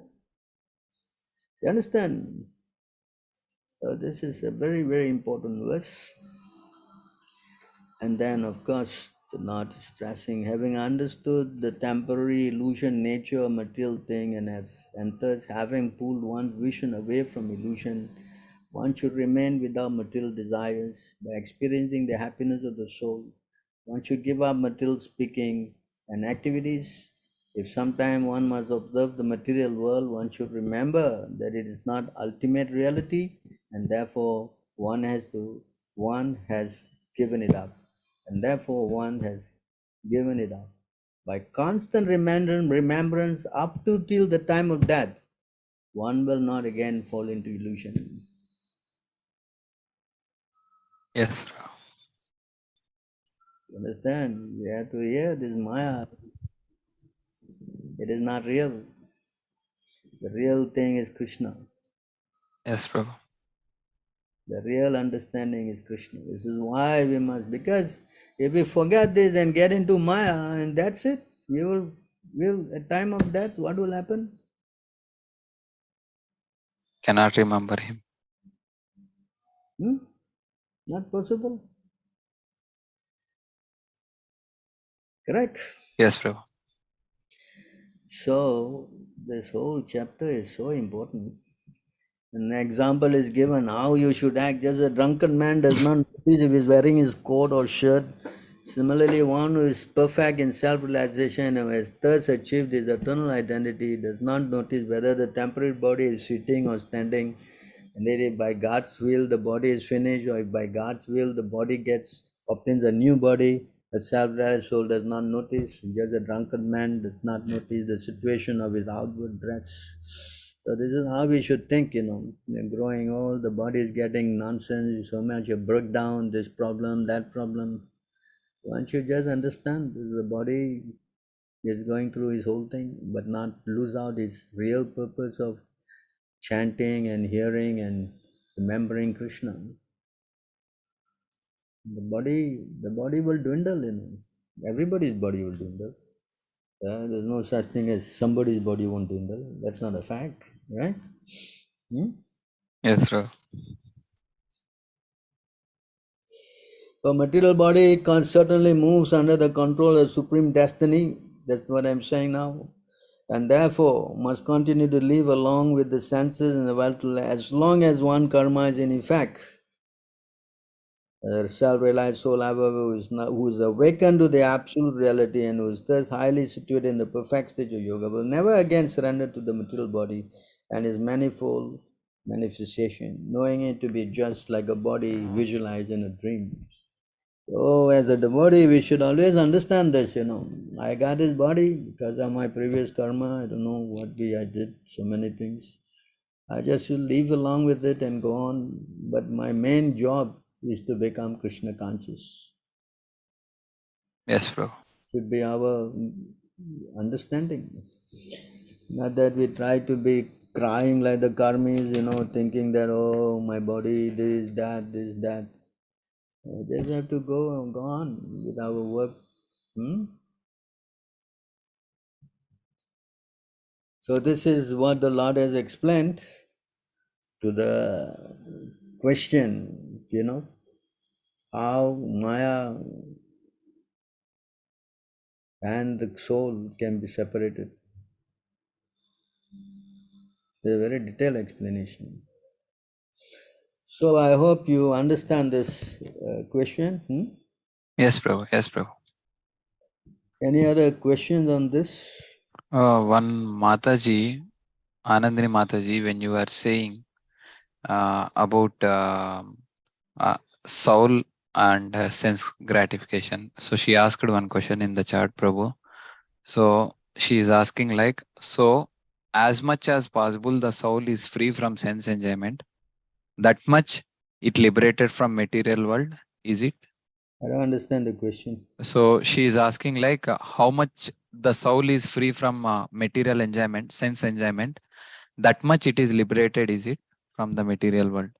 You understand? So this is a very, very important verse. And then, of course, the not stressing, having understood the temporary illusion nature of material thing and thus having pulled one's vision away from illusion, one should remain without material desires by experiencing the happiness of the soul. One should give up material speaking and activities. If sometime one must observe the material world, one should remember that it is not ultimate reality, and therefore one has given it up. And therefore one has given it up. By constant remembrance up to till the time of death, one will not again fall into illusion. Yes, bro. You understand? You have to hear this Maya. It is not real. The real thing is Krishna. Yes, bro. The real understanding is Krishna. This is why we must, because if we forget this and get into Maya, and that's it, we will at time of death, what will happen? Cannot remember him. Not possible. Correct? Yes, bro. So, this whole chapter is so important. An example is given how you should act. Just a drunken man does not notice if he is wearing his coat or shirt. Similarly, one who is perfect in self-realization and has thus achieved his eternal identity does not notice whether the temporary body is sitting or standing. And if by God's will the body is finished, or if by God's will the body obtains a new body, the self-realized soul does not notice. Just a drunken man does not notice the situation of his outward dress. So this is how we should think, growing old, the body is getting nonsense, so much a breakdown, this problem, that problem. One should just understand the body is going through his whole thing, but not lose out his real purpose of chanting and hearing and remembering Krishna. The body will dwindle, Everybody's body will dwindle. There's no such thing as somebody's body won't dwindle. That's not a fact, right? Yes, bro. So material body certainly moves under the control of supreme destiny. That's what I'm saying now. And therefore must continue to live along with the senses and the world as long as one karma is in effect. A self-realized soul, however, who is awakened to the absolute reality and who is thus highly situated in the perfect stage of yoga, will never again surrender to the material body and its manifold manifestation, knowing it to be just like a body visualized in a dream. So, as a devotee, we should always understand this, I got this body because of my previous karma. I don't know what I did, so many things. I just should live along with it and go on. But my main job is to become Krishna conscious. Yes, bro. Should be our understanding. Not that we try to be crying like the karmis, thinking that, oh, my body, this, that, this, that. We just have to go on with our work. So this is what the Lord has explained to the question, how Maya and the soul can be separated. It's a very detailed explanation. So I hope you understand this question. Yes, Prabhu. Yes, Prabhu. Any other questions on this? One Mataji, Anandini Mataji, when you are saying about soul and sense gratification. So she asked one question in the chat, Prabhu. So she is asking like, so as much as possible, the soul is free from sense enjoyment. That much it liberated from material world, is it? I don't understand the question. So she is asking like, how much the soul is free from material enjoyment, sense enjoyment, that much it is liberated, is it, from the material world?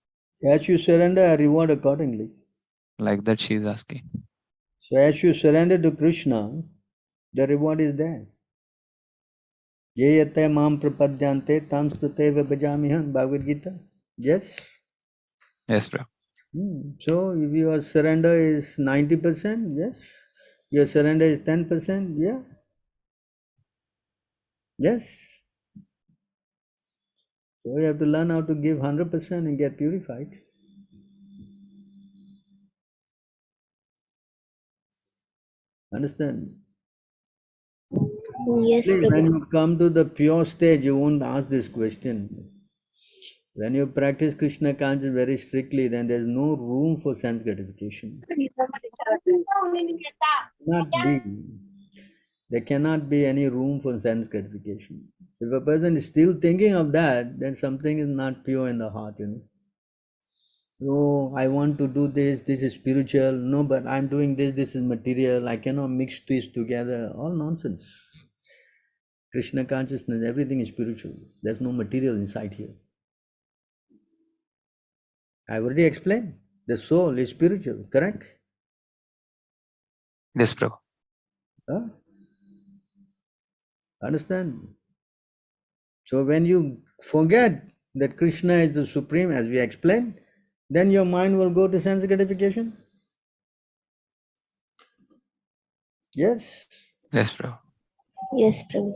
As you surrender, I reward accordingly. Like that she is asking. So as you surrender to Krishna, the reward is there. Ye yate mam prapadyante tam stuteva bhajamiham, Bhagavad-gītā. Yes? Yes, bro. So if your surrender is 90%, yes. Your surrender is 10%, yeah. Yes. So you have to learn how to give 100% and get purified. Understand? Yes, Please, Prabhu. when you come to the pure stage, you won't ask this question. When you practice Krishna consciousness very strictly, then there's no room for sense gratification. There cannot be any room for sense gratification. If a person is still thinking of that, then something is not pure in the heart, Oh, I want to do this, this is spiritual. No, but I'm doing this, this is material. I cannot mix this together. All nonsense. Krishna consciousness, everything is spiritual. There's no material inside here. I've already explained. The soul is spiritual, correct? Yes, bro. Huh? Understand? So when you forget that Krishna is the supreme, as we explained, then your mind will go to sense gratification. Yes? Yes, bro. Yes, Prabhu.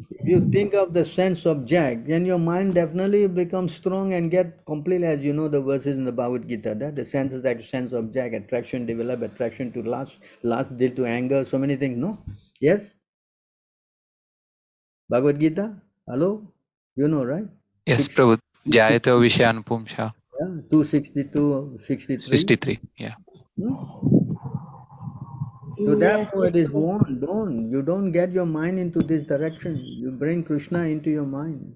If you think of the sense object, then your mind definitely becomes strong and get completely, as you know the verses in the Bhagavad-gītā, that the senses that sense object, attraction develop, attraction to lust deal to anger, so many things, no? Yes? Bhagavad-gītā? Hello? You know, right? Yes, Prabhu. Jayato Vishayan Pumsha. Yeah, 262, 63. 63. Yeah. So therefore it is warned, you don't get your mind into this direction. You bring Krishna into your mind.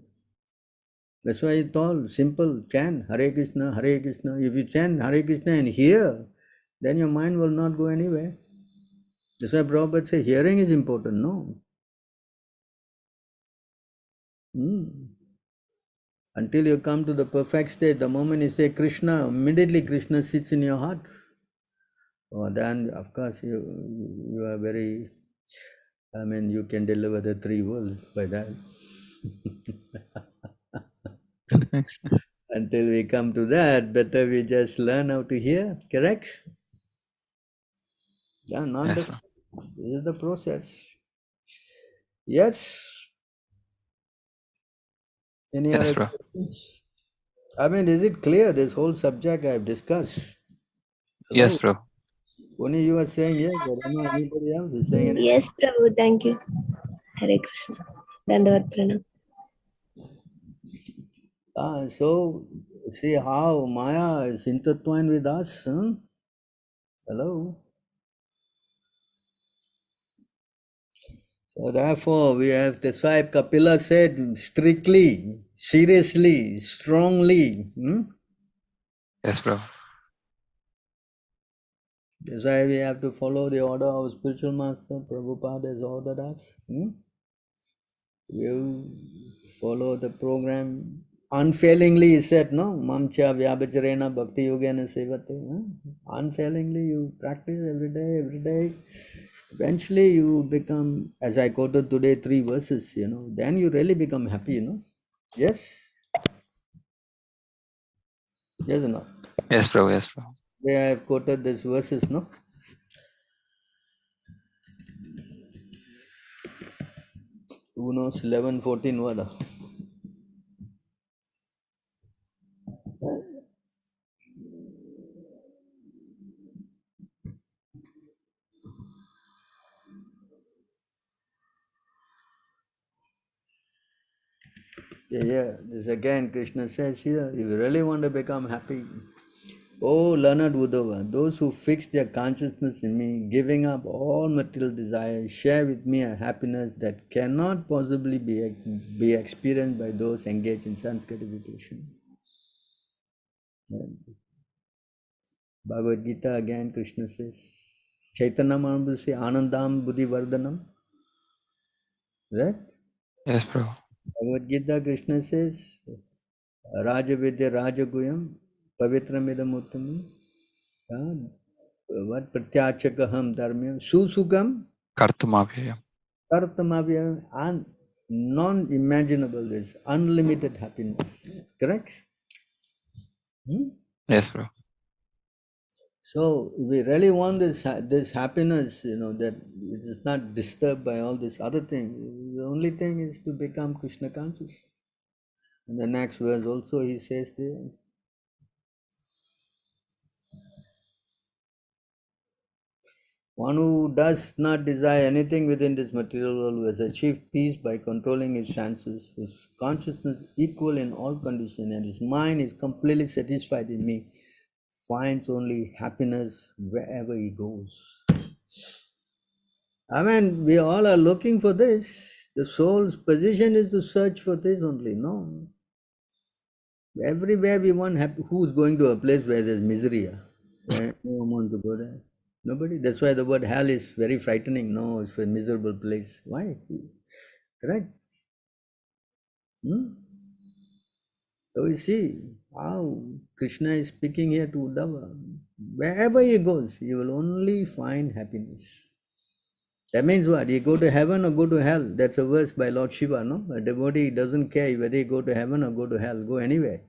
That's why it's all simple, chant Hare Krishna, Hare Krishna. If you chant Hare Krishna and hear, then your mind will not go anywhere. That's why Prabhupada says hearing is important, no? Until you come to the perfect state, the moment you say Krishna, immediately Krishna sits in your heart. Oh, then of course you are very, you can deliver the 3 worlds by that. Until we come to that, better we just learn how to hear, correct? Yeah, not Yes, the, bro. this is the process. Yes. Any Yes, other bro. questions? Is it clear, this whole subject I've discussed? Hello? Yes, bro. Only you are saying yes, I don't know anybody else is saying anything. Yes, Prabhu. Thank you. Hare Krishna. Dandavat Pranam. So see how Maya is intertwined with us. Hello? So therefore we have, that's why Kapila said strictly, seriously, strongly. Yes, bro. That's why we have to follow the order of spiritual master. Prabhupada has ordered us. You follow the program unfailingly, he said, no? Mamcha vyabhajarena bhakti yogena sevate. Unfailingly, you practice every day, every day. Eventually, you become, as I quoted today, 3 verses, then you really become happy, Yes? Yes or not? Yes, Prabhu. Yes, Prabhu. Where I have quoted these verses, no? Who knows 11, 14 what? Yeah. This again, Krishna says here, if you really want to become happy, oh learned Uddhava, those who fix their consciousness in me, giving up all material desires, share with me a happiness that cannot possibly be experienced by those engaged in sense gratification. Bhagavad-gītā again, Krishna says, Chaitanya Mahaprabhu says, Anandam Buddhi Vardhanam. Right? Yes, Prabhu. Bhagavad-gītā, Krishna says, Raja Vidya Raja Guyam, Pavitramidam Uttamam. What pratyachakaham dharmyam, susukam, Kartumabhyayam. kartamabhyam, and non-imaginable, this unlimited happiness. Correct? Yes, Prabhu. So we really want this happiness, that it is not disturbed by all this other thing. The only thing is to become Krishna conscious. In the next verse also he says there, one who does not desire anything within this material world, who has achieved peace by controlling his senses, whose consciousness equal in all conditions, and his mind is completely satisfied in me, finds only happiness wherever he goes. I mean, we all are looking for this. The soul's position is to search for this only. No. Everywhere we want happy. Who's going to a place where there's misery? No one wants to go there. Nobody. That's why the word hell is very frightening. No, it's a miserable place. Why? Correct? So you see how Krishna is speaking here to Uddhava. Wherever he goes, he will only find happiness. That means what? You go to heaven or go to hell. That's a verse by Lord Shiva, no? A devotee doesn't care whether you go to heaven or go to hell. Go anywhere.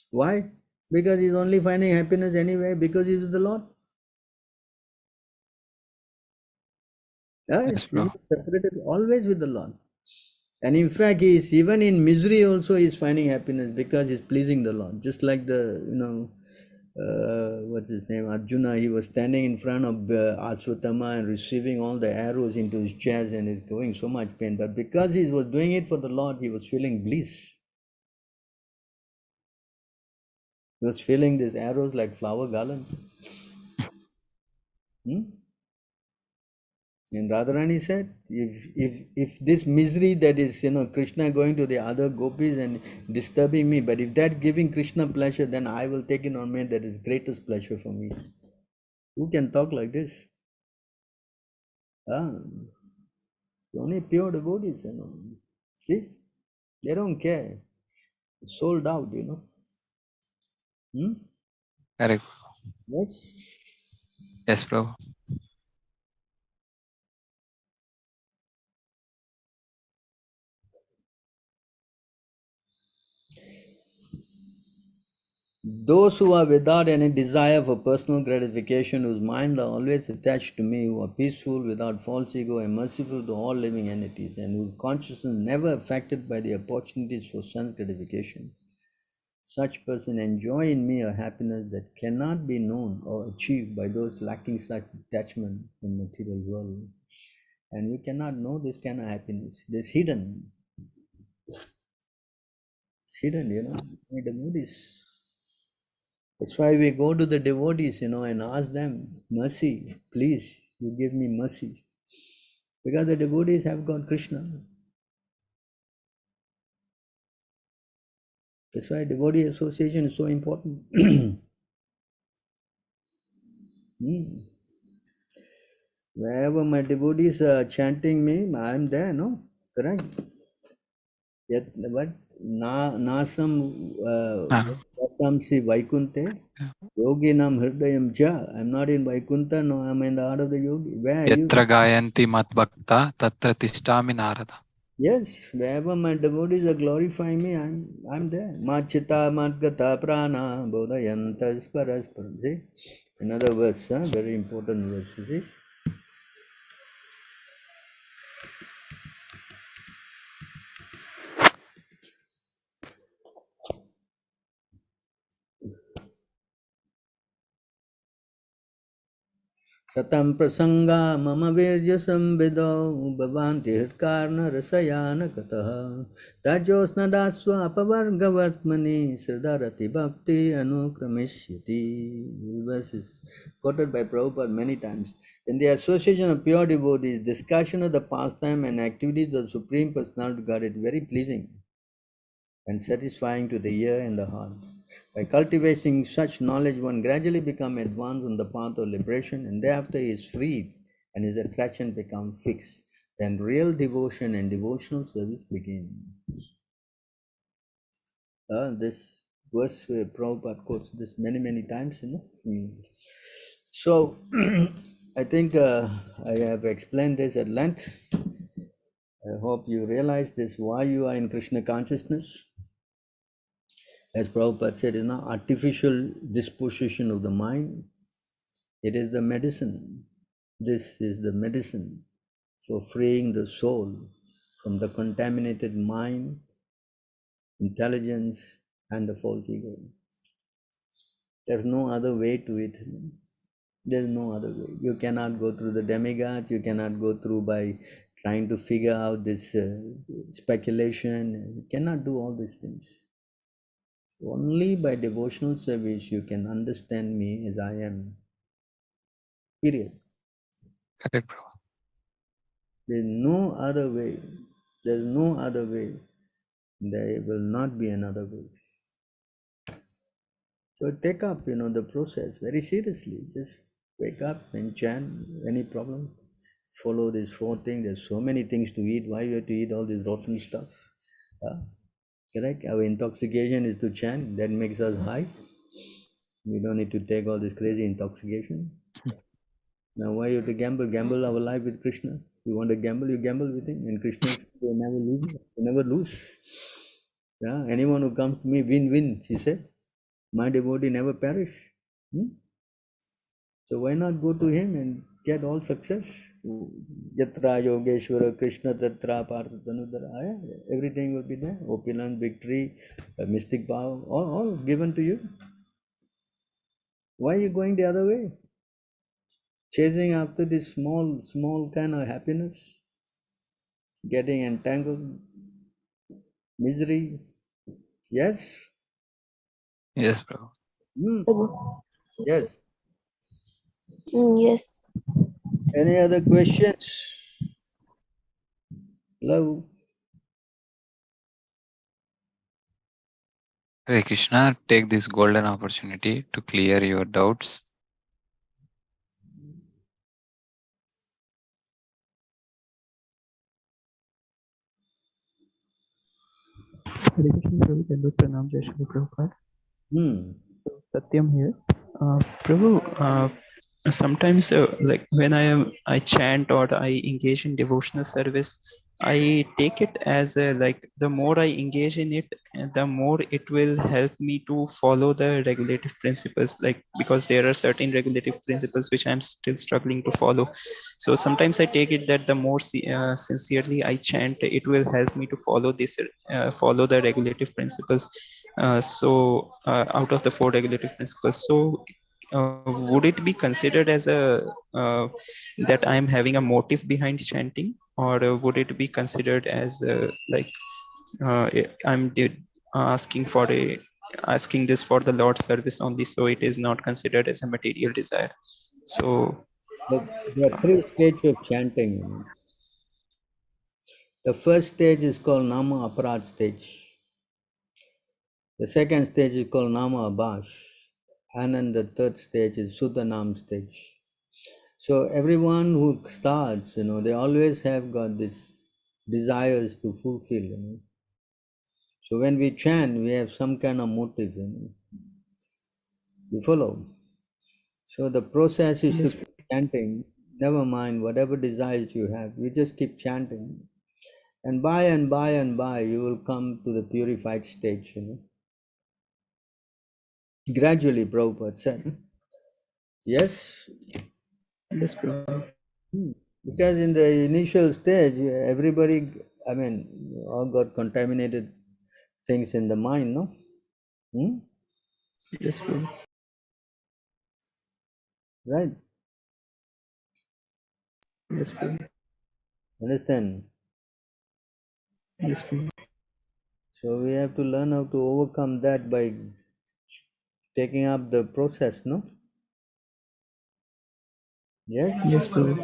Why? Because he's only finding happiness anywhere because he's with the Lord. Yes, He's not Prabhu. separated, always with the Lord. And in fact, he is even in misery also he is finding happiness because he's pleasing the Lord. Just like the, what's his name, Arjuna, he was standing in front of Aswatthama and receiving all the arrows into his chest and is going so much pain. But because he was doing it for the Lord, he was feeling bliss. He was feeling these arrows like flower garlands. And Radharani said, if this misery that is, Krishna going to the other gopis and disturbing me, but if that giving Krishna pleasure, then I will take it on me, that is greatest pleasure for me. Who can talk like this? Only pure devotees, See, they don't care. Sold out, Correct. Yes. Yes, Prabhu. Those who are without any desire for personal gratification, whose minds are always attached to me, who are peaceful, without false ego, and merciful to all living entities, and whose consciousness never affected by the opportunities for sense gratification, such person enjoy in me a happiness that cannot be known or achieved by those lacking such detachment from material world. And we cannot know this kind of happiness. It is hidden. It's hidden, in the movies. That's why we go to the devotees, and ask them, mercy, please, you give me mercy. Because the devotees have got Krishna. That's why devotee association is so important. Wherever my devotees are chanting me, I am there, no? Correct? Yet, what? Nasam Ah, Vasamsi Vaikunte, Yoginam Hridayam Cha. I'm not in Vaikunta, no, I'm in the heart of the yogi. Where are you? Yatra gayanti matbhakta tatra tishtami narada. Yes, wherever my devotees are glorifying me, I'm there. Machita Madgata Prana Bodhayantas Paraspara. See? Another verse, very important verse, you see. Satam prasanga mama virya samvido bhavanti hirkarna rasayana kataha tajosna dasva apavargavatmani sridharati bhakti anukramishyati. This verse is quoted by Prabhupada many times. In the association of pure devotees, discussion of the pastime and activities of Supreme Personality of Godhead is very pleasing and satisfying to the ear and the heart. By cultivating such knowledge, one gradually becomes advanced on the path of liberation, and thereafter he is freed and his attraction becomes fixed. Then real devotion and devotional service begin. This verse, Prabhupada quotes this many, many times, you know. So, I think I have explained this at length. I hope you realize this, why you are in Krishna consciousness. As Prabhupada said, is not artificial disposition of the mind. It is the medicine. This is the medicine for freeing the soul from the contaminated mind, intelligence, and the false ego. There's no other way to it. There's no other way. You cannot go through the demigods. You cannot go through by trying to figure out this speculation. You cannot do all these things. Only by devotional service you can understand me as I am. Period. Correct, bro. There's no other way. There's no other way. There will not be another way. So take up, the process very seriously. Just wake up and chant. Any problem? Follow these 4 things. There's so many things to eat. Why you have to eat all this rotten stuff? Correct? Our intoxication is to chant. That makes us high. We don't need to take all this crazy intoxication. Now why you have to gamble? Gamble our life with Krishna. If you want to gamble, you gamble with him. And Krishna says, you never lose. You never lose. Yeah, anyone who comes to me, win-win, he said. My devotee never perish. So why not go to him and get all success? Yatra Yogeshwara Krishna Tatra Parthatanudara. Everything will be there. Opulence, victory, mystic power, all given to you. Why are you going the other way? Chasing after this small kind of happiness, getting entangled, misery. Yes? Yes, bro. Prabhu. Yes. Yes. Any other questions? Love. Hare Krishna, take this golden opportunity to clear your doubts. Hare Krishna Prabhu, Dandavat Pranam, Jai Śrīla Prabhupāda. Satyam here. Prabhu, sometimes like when I chant or I engage in devotional service, I take it as like the more I engage in it, the more it will help me to follow the regulative principles, like because there are certain regulative principles which I'm still struggling to follow. So sometimes I take it that the more sincerely I chant, it will help me to follow follow the regulative principles. Out of the 4 regulative principles, so would it be considered as a that I'm having a motive behind chanting, or would it be considered as like I'm asking this for the Lord's service only, so it is not considered as a material desire? So There are 3 stages of chanting. The first stage is called Nama Aparad stage. The second stage is called Nama Abhash. And then the third stage is Sudanam stage. So everyone who starts, they always have got these desires to fulfill. So when we chant, we have some kind of motive. You follow? So the process is to keep chanting. Never mind whatever desires you have. You just keep chanting. And by and by and by, you will come to the purified stage. Gradually, Prabhupada said. Yes? Yes, Prabhu. Because in the initial stage, everybody, all got contaminated things in the mind, no? Yes, Prabhu. Right? Yes, Prabhu. Understand? Yes, Prabhu. So we have to learn how to overcome that by taking up the process, no? Yes? Yes, Prabhu.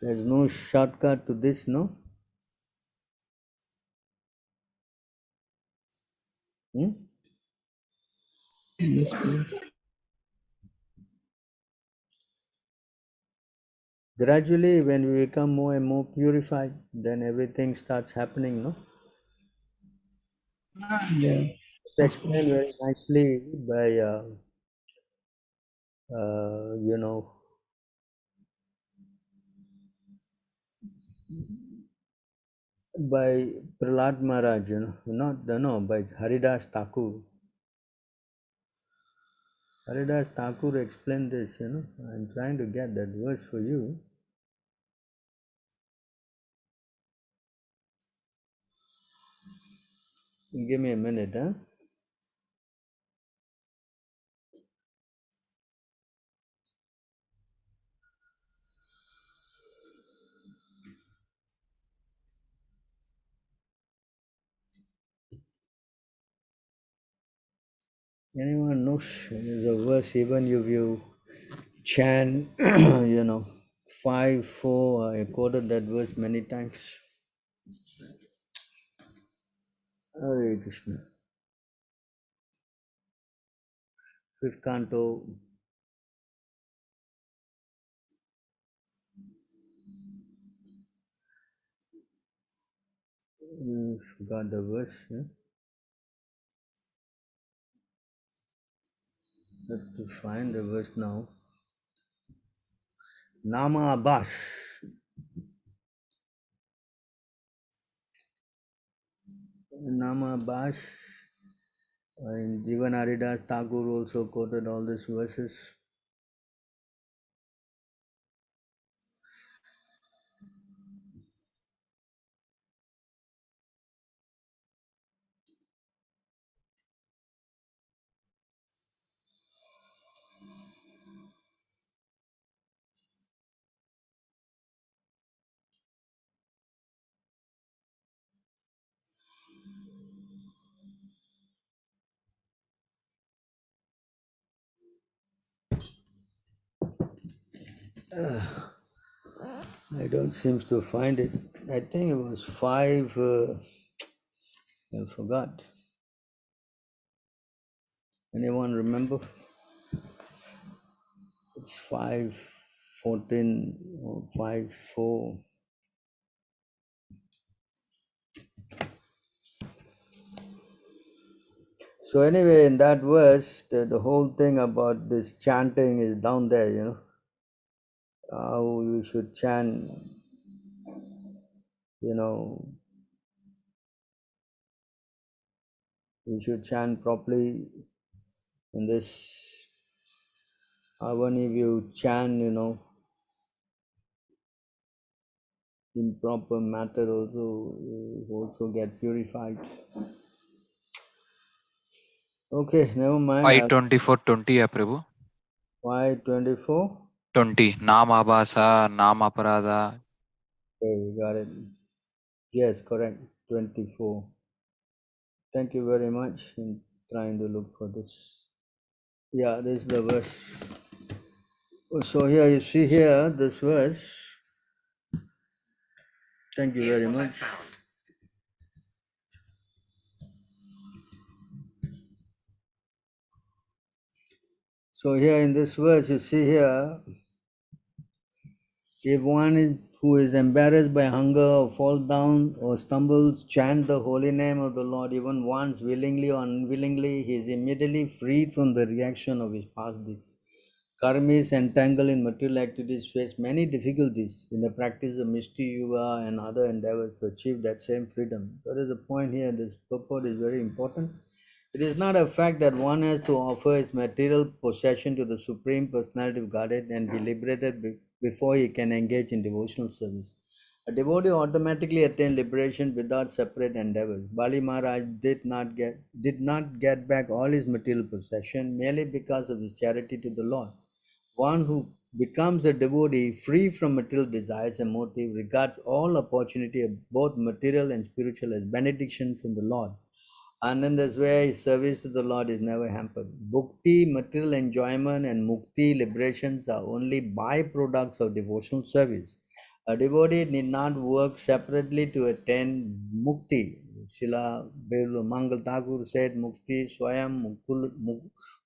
There's no shortcut to this, no? Yes, Prabhu. Gradually, when we become more and more purified, then everything starts happening, no? Yeah. It's explained very nicely by, by Prahlad Maharaj, by Haridas Thakur. Haridas Thakur explained this, I'm trying to get that verse for you. Give me a minute, huh? Anyone knows there's a verse, even if you chant, 5-4, I quoted that verse many times. Hare Krishna. 5th canto. Forgot the verse. Have to find the verse now. Nama Abhash. Nama Abhash. And even Haridas Thakur also quoted all these verses. I don't seem to find it. I think it was 5. I forgot. Anyone remember? It's 5:14 or 5:4. So anyway, in that verse, the whole thing about this chanting is down there, how you should chant, you should chant properly in this. Even if you chant, in proper method also, you also get purified. Okay, never mind. 5:24:20 है प्रभु. 5:24. 20 नाम आभासा नाम अपराधा. Okay, you got it. Yes, correct. 24. Thank you very much in trying to look for this. Yeah, this is the verse. So here you see here this verse. Thank you very much. So here in this verse you see here, If one who is embarrassed by hunger or falls down or stumbles, chant the holy name of the Lord even once, willingly or unwillingly, he is immediately freed from the reaction of his past deeds. Karmis entangled in material activities face many difficulties in the practice of mystery yoga and other endeavors to achieve that same freedom. That is the point here. This purport is very important. It is not a fact that one has to offer his material possession to the Supreme Personality of Godhead and be liberated before he can engage in devotional service. A devotee automatically attains liberation without separate endeavors. Bali Maharaj did not get back all his material possession merely because of his charity to the Lord. One who becomes a devotee free from material desires and motive regards all opportunity of both material and spiritual as benediction from the Lord. And in this way, his service to the Lord is never hampered. Bhukti, material enjoyment, and mukti, liberations, are only byproducts of devotional service. A devotee need not work separately to attain mukti. Śrīla Mangal Thakur said, Mukti swayam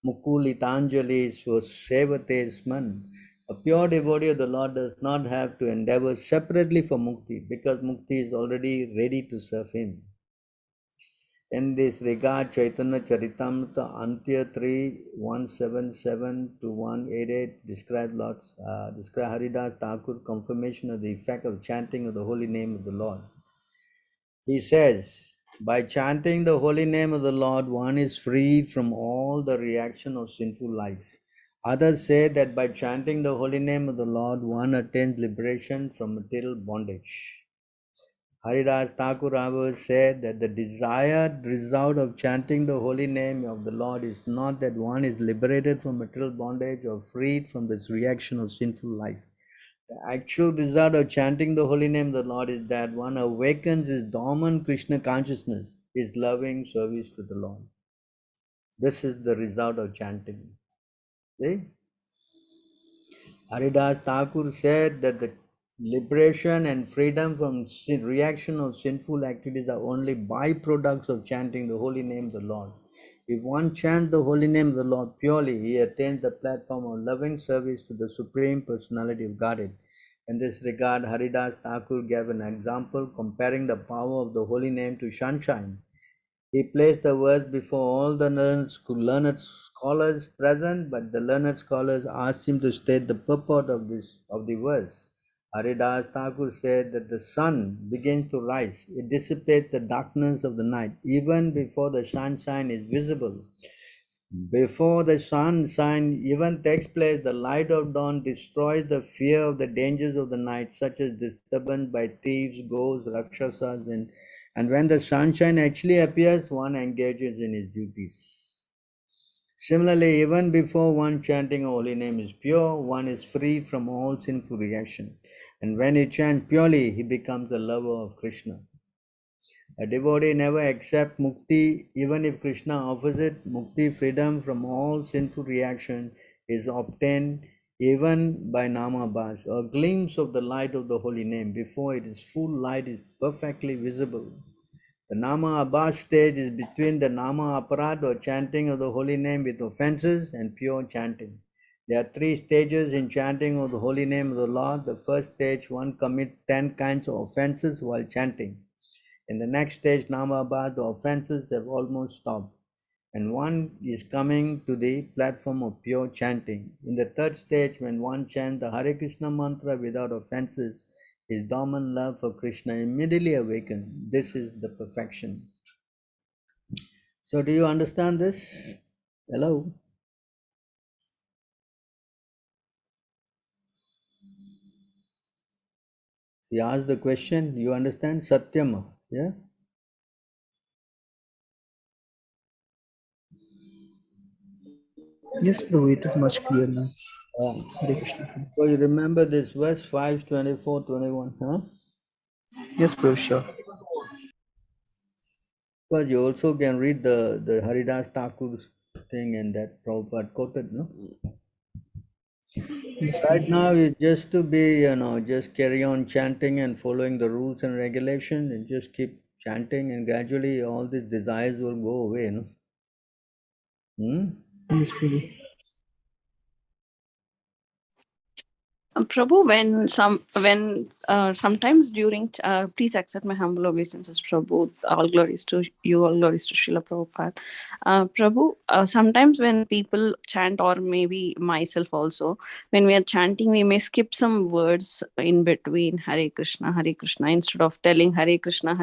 mukulitanjali svasevate sman. A pure devotee of the Lord does not have to endeavor separately for mukti because mukti is already ready to serve him. In this regard, Caitanya-caritāmṛta Antya 3, 177 to 188 describe Haridas Thakur's confirmation of the effect of chanting of the holy name of the Lord. He says, by chanting the holy name of the Lord, one is free from all the reaction of sinful life. Others say that by chanting the holy name of the Lord, one attains liberation from material bondage. Haridas Thakur however said that the desired result of chanting the holy name of the Lord is not that one is liberated from material bondage or freed from this reaction of sinful life. The actual result of chanting the holy name of the Lord is that one awakens his dormant Krishna consciousness, his loving service to the Lord. This is the result of chanting. See? Haridas Thakur said that the liberation and freedom from reaction of sinful activities are only byproducts of chanting the holy name of the Lord. If one chants the holy name of the Lord purely, he attains the platform of loving service to the Supreme Personality of Godhead. In this regard, Haridas Thakur gave an example comparing the power of the holy name to sunshine. He placed the words before all the learned scholars present, but the learned scholars asked him to state the purport of the verse. Haridas Thakur said that the sun begins to rise. It dissipates the darkness of the night, even before the sunshine is visible. Before the sunshine even takes place, the light of dawn destroys the fear of the dangers of the night, such as disturbance by thieves, ghosts, rakshasas, and when the sunshine actually appears, one engages in his duties. Similarly, even before one chanting a holy name is pure, one is free from all sinful reaction. And when he chants purely, he becomes a lover of Krishna. A devotee never accepts mukti, even if Krishna offers it. Mukti, freedom from all sinful reaction, is obtained even by nama bhas, a glimpse of the light of the holy name before its full light is perfectly visible. The nama abhas stage is between the nama aparad or chanting of the holy name with offenses and pure chanting. There are 3 stages in chanting of the holy name of the Lord. The first stage, one commits 10 kinds of offenses while chanting. In the next stage, Namabad, the offenses have almost stopped, and one is coming to the platform of pure chanting. In the third stage, when one chants the Hare Krishna mantra without offenses, his dormant love for Krishna immediately awakens. This is the perfection. So, do you understand this? Hello? He asked the question, you understand? Satyama, yeah? Yes, Prabhu, it is much clearer now. Hare Krishna. So you remember this verse 5, 24, 21, huh? Yes, Prabhu, sure. Because you also can read the Haridas Thakur's thing and that Prabhupada quoted, no? Yes, Right Prabhu. now, it's just to be, just carry on chanting and following the rules and regulations and just keep chanting, and gradually all these desires will go away, no? Yes, Prabhu. Prabhu, sometimes during, please accept my humble obeisances, Prabhu. All glories to you, all glories to Śrīla Prabhupāda. Prabhu, sometimes when people chant, or maybe myself also, when we are chanting, we may skip some words in between Hare Krishna, instead of telling Hare Krishna,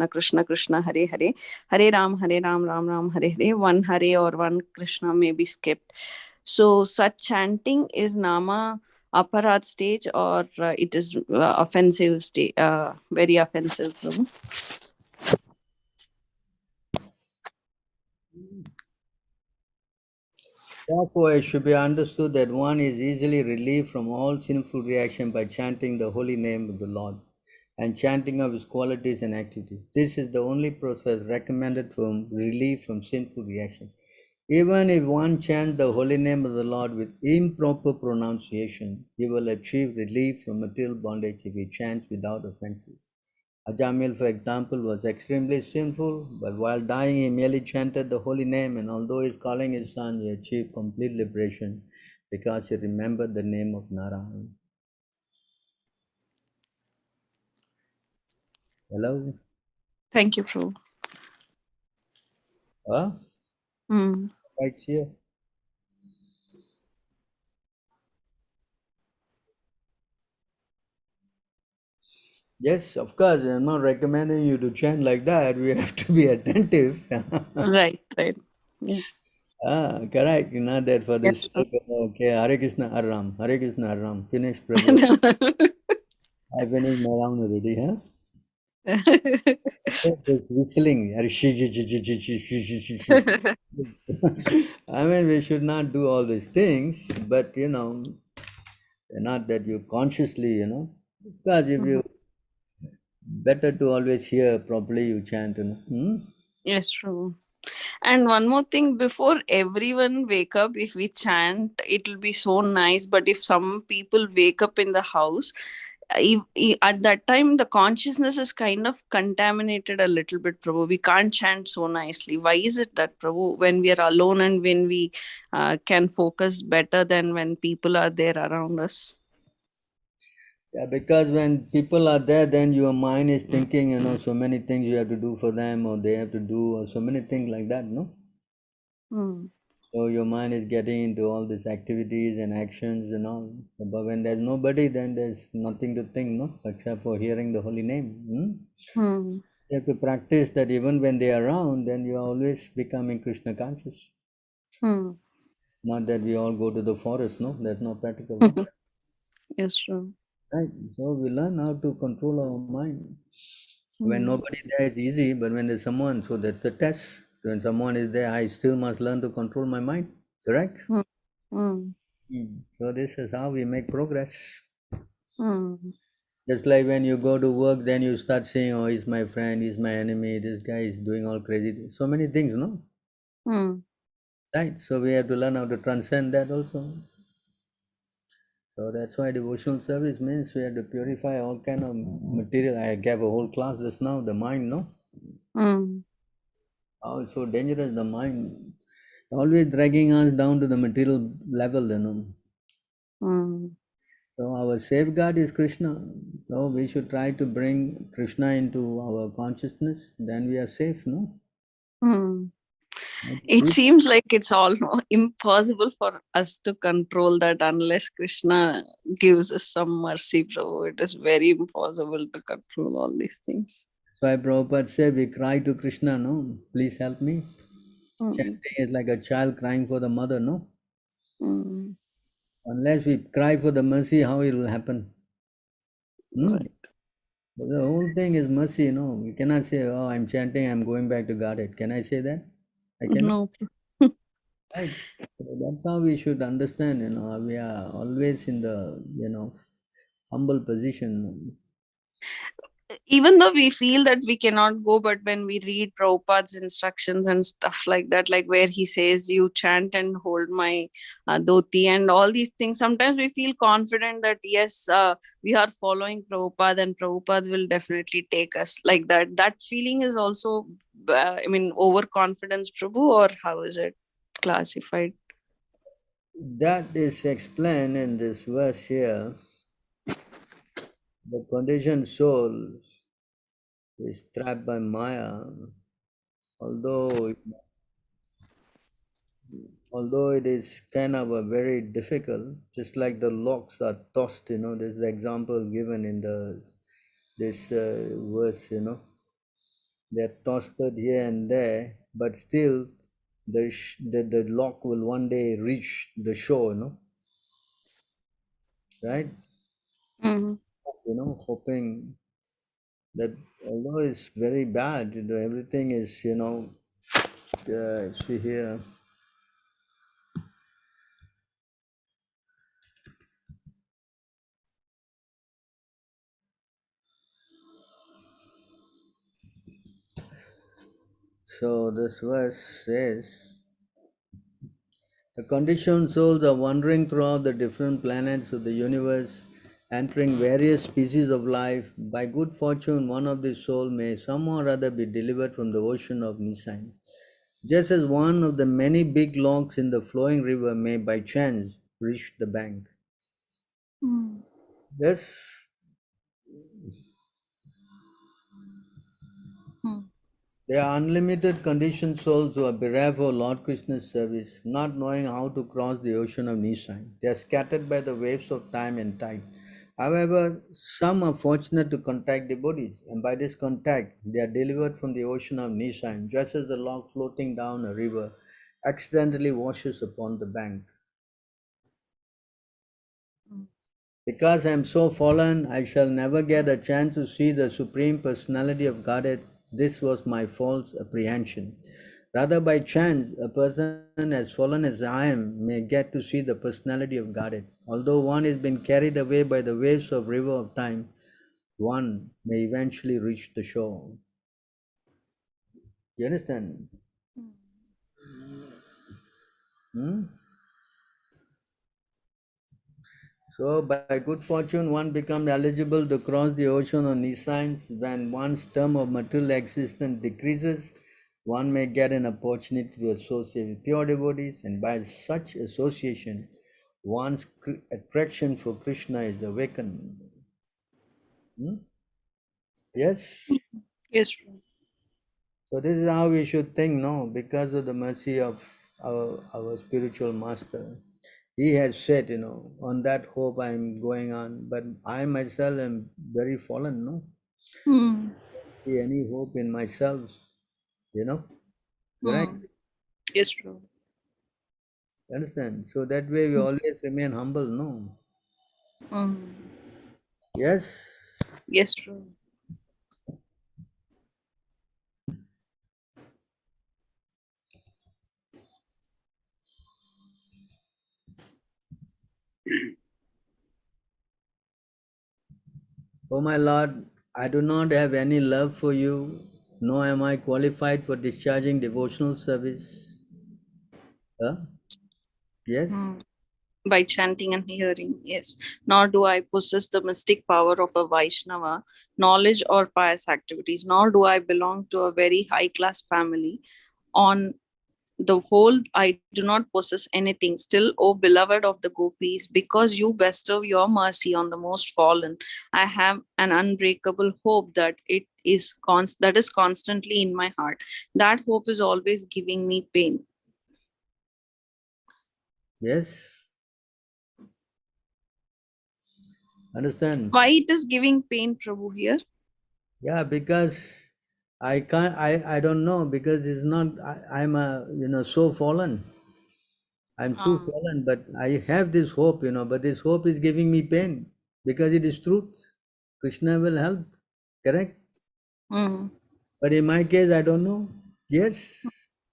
Krishna Krishna, Hare Hare, Hare Ram, Ram Ram, Hare Hare. One Hare or one Krishna may be skipped. So such chanting is nama aparad stage, or it is offensive stage, very offensive, Prabhu? Therefore, it should be understood that one is easily relieved from all sinful reaction by chanting the holy name of the Lord and chanting of his qualities and activities. This is the only process recommended for relief from sinful reaction. Even if one chants the holy name of the Lord with improper pronunciation, he will achieve relief from material bondage if he chants without offenses. Ajamil, for example, was extremely sinful, but while dying, he merely chanted the holy name, and although he is calling his son, he achieved complete liberation because he remembered the name of Narayan. Hello? Thank you, Prabhu. Huh? Right here. Yes, of course. I'm not recommending you to chant like that. We have to be attentive. Right. Yeah. Correct. Not that for this. Yes, Okay, Hare Krishna Aram. Hare Krishna Aram. Finish, Prabhu. I finished my round already, huh? Whistling. I mean, we should not do all these things, but not that you consciously, because if you better to always hear properly, you chant. Yes, true. And one more thing, before everyone wake up, if we chant, it will be so nice. But if some people wake up in the house, at that time, the consciousness is kind of contaminated a little bit, Prabhu. We can't chant so nicely. Why is it that, Prabhu, when we are alone and when we can focus better than when people are there around us? Yeah, because when people are there, then your mind is thinking, so many things you have to do for them, or they have to do, or so many things like that, no? So your mind is getting into all these activities and actions and all. But when there's nobody, then there's nothing to think, no, except for hearing the holy name. You have to practice that even when they are around, then you are always becoming Krishna conscious. Not that we all go to the forest, no, that's not practical. No? Yes, true. Right. So we learn how to control our mind. When nobody there, it's easy, but when there's someone, so that's the test. When someone is there, I still must learn to control my mind. Correct? So this is how we make progress. Just like when you go to work, then you start saying, oh, he's my friend, he's my enemy, this guy is doing all crazy things. So many things, no? Right. So we have to learn how to transcend that also. So that's why devotional service means we have to purify all kind of material. I gave a whole class just now, the mind, no? How it's so dangerous, the mind. Always dragging us down to the material level, So our safeguard is Krishna. So we should try to bring Krishna into our consciousness, then we are safe, no? It seems like it's almost impossible for us to control that unless Krishna gives us some mercy, Prabhu. It is very impossible to control all these things. So Prabhupada said, we cry to Krishna, no? Please help me. Chanting is like a child crying for the mother, no? Unless we cry for the mercy, how it will happen? Right. The whole thing is mercy, no? We cannot say, oh, I'm chanting, I'm going back to Godhead. Can I say that? I cannot. No. Right. So that's how we should understand, we are always in the, humble position. Even though we feel that we cannot go, but when we read Prabhupada's instructions and stuff like that, like where he says, you chant and hold my dhoti and all these things, sometimes we feel confident that yes, we are following Prabhupada and Prabhupada will definitely take us like that. That feeling is also, overconfidence, Prabhu, or how is it classified? That is explained in this verse here. the conditioned soul is trapped by Maya, although it is kind of a very difficult, just like the locks are tossed, there's the example given in this verse, they're tossed here and there, but still the lock will one day reach the shore, right? Hoping that although it's very bad, everything is, see here. So this verse says, the conditioned souls are wandering throughout the different planets of the universe, entering various species of life. By good fortune, one of these souls may somehow or other be delivered from the ocean of Nissan. Just as one of the many big logs in the flowing river may by chance reach the bank. Yes. They are unlimited conditioned souls who are bereft of Lord Krishna's service, not knowing how to cross the ocean of Nissan. They are scattered by the waves of time and tide. However, some are fortunate to contact devotees, and by this contact, they are delivered from the ocean of Nissan, just as the log floating down a river accidentally washes upon the bank. Because I am so fallen, I shall never get a chance to see the Supreme Personality of Godhead. This was my false apprehension. Rather, by chance, a person as fallen as I am may get to see the Personality of Godhead. Although one has been carried away by the waves of river of time, one may eventually reach the shore. You understand? So, by good fortune, one becomes eligible to cross the ocean on Nissan. When one's term of material existence decreases, one may get an opportunity to associate with pure devotees, and by such association, one's attraction for Krishna is awakened. Yes? Yes. So, this is how we should think, no? Because of the mercy of our spiritual master. He has said, on that hope I am going on, but I myself am very fallen, no? See any hope in myself, right? Yes, true. Understand? So that way we always remain humble, no? Yes? Yes, true. Oh my Lord, I do not have any love for you, nor am I qualified for discharging devotional service. Huh? Yes? By chanting and hearing, yes. Nor do I possess the mystic power of a Vaishnava, knowledge or pious activities, nor do I belong to a very high class family. On the whole, I do not possess anything. Still, O beloved of the gopis, because you bestow your mercy on the most fallen, I have an unbreakable hope that is constantly in my heart. That hope is always giving me pain. Yes? Understand? Why it is giving pain, Prabhu, here? Yeah, because I can't, I don't know, because it's not, I'm so fallen. I'm too fallen, but I have this hope, but this hope is giving me pain because it is truth. Krishna will help, correct? But in my case, I don't know. Yes?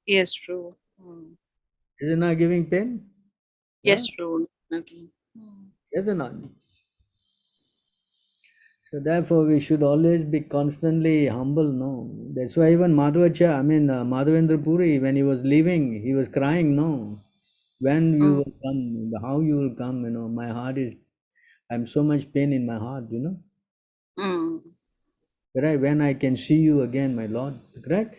Yes, true. Is it not giving pain? Yes, Yeah? true. Definitely. Yes or not? So therefore, we should always be constantly humble, no? That's why even Madhavendra Puri, when he was leaving, he was crying, no? When you will come, how you will come, my heart is, I'm so much pain in my heart, Right? When I can see you again, my Lord, correct?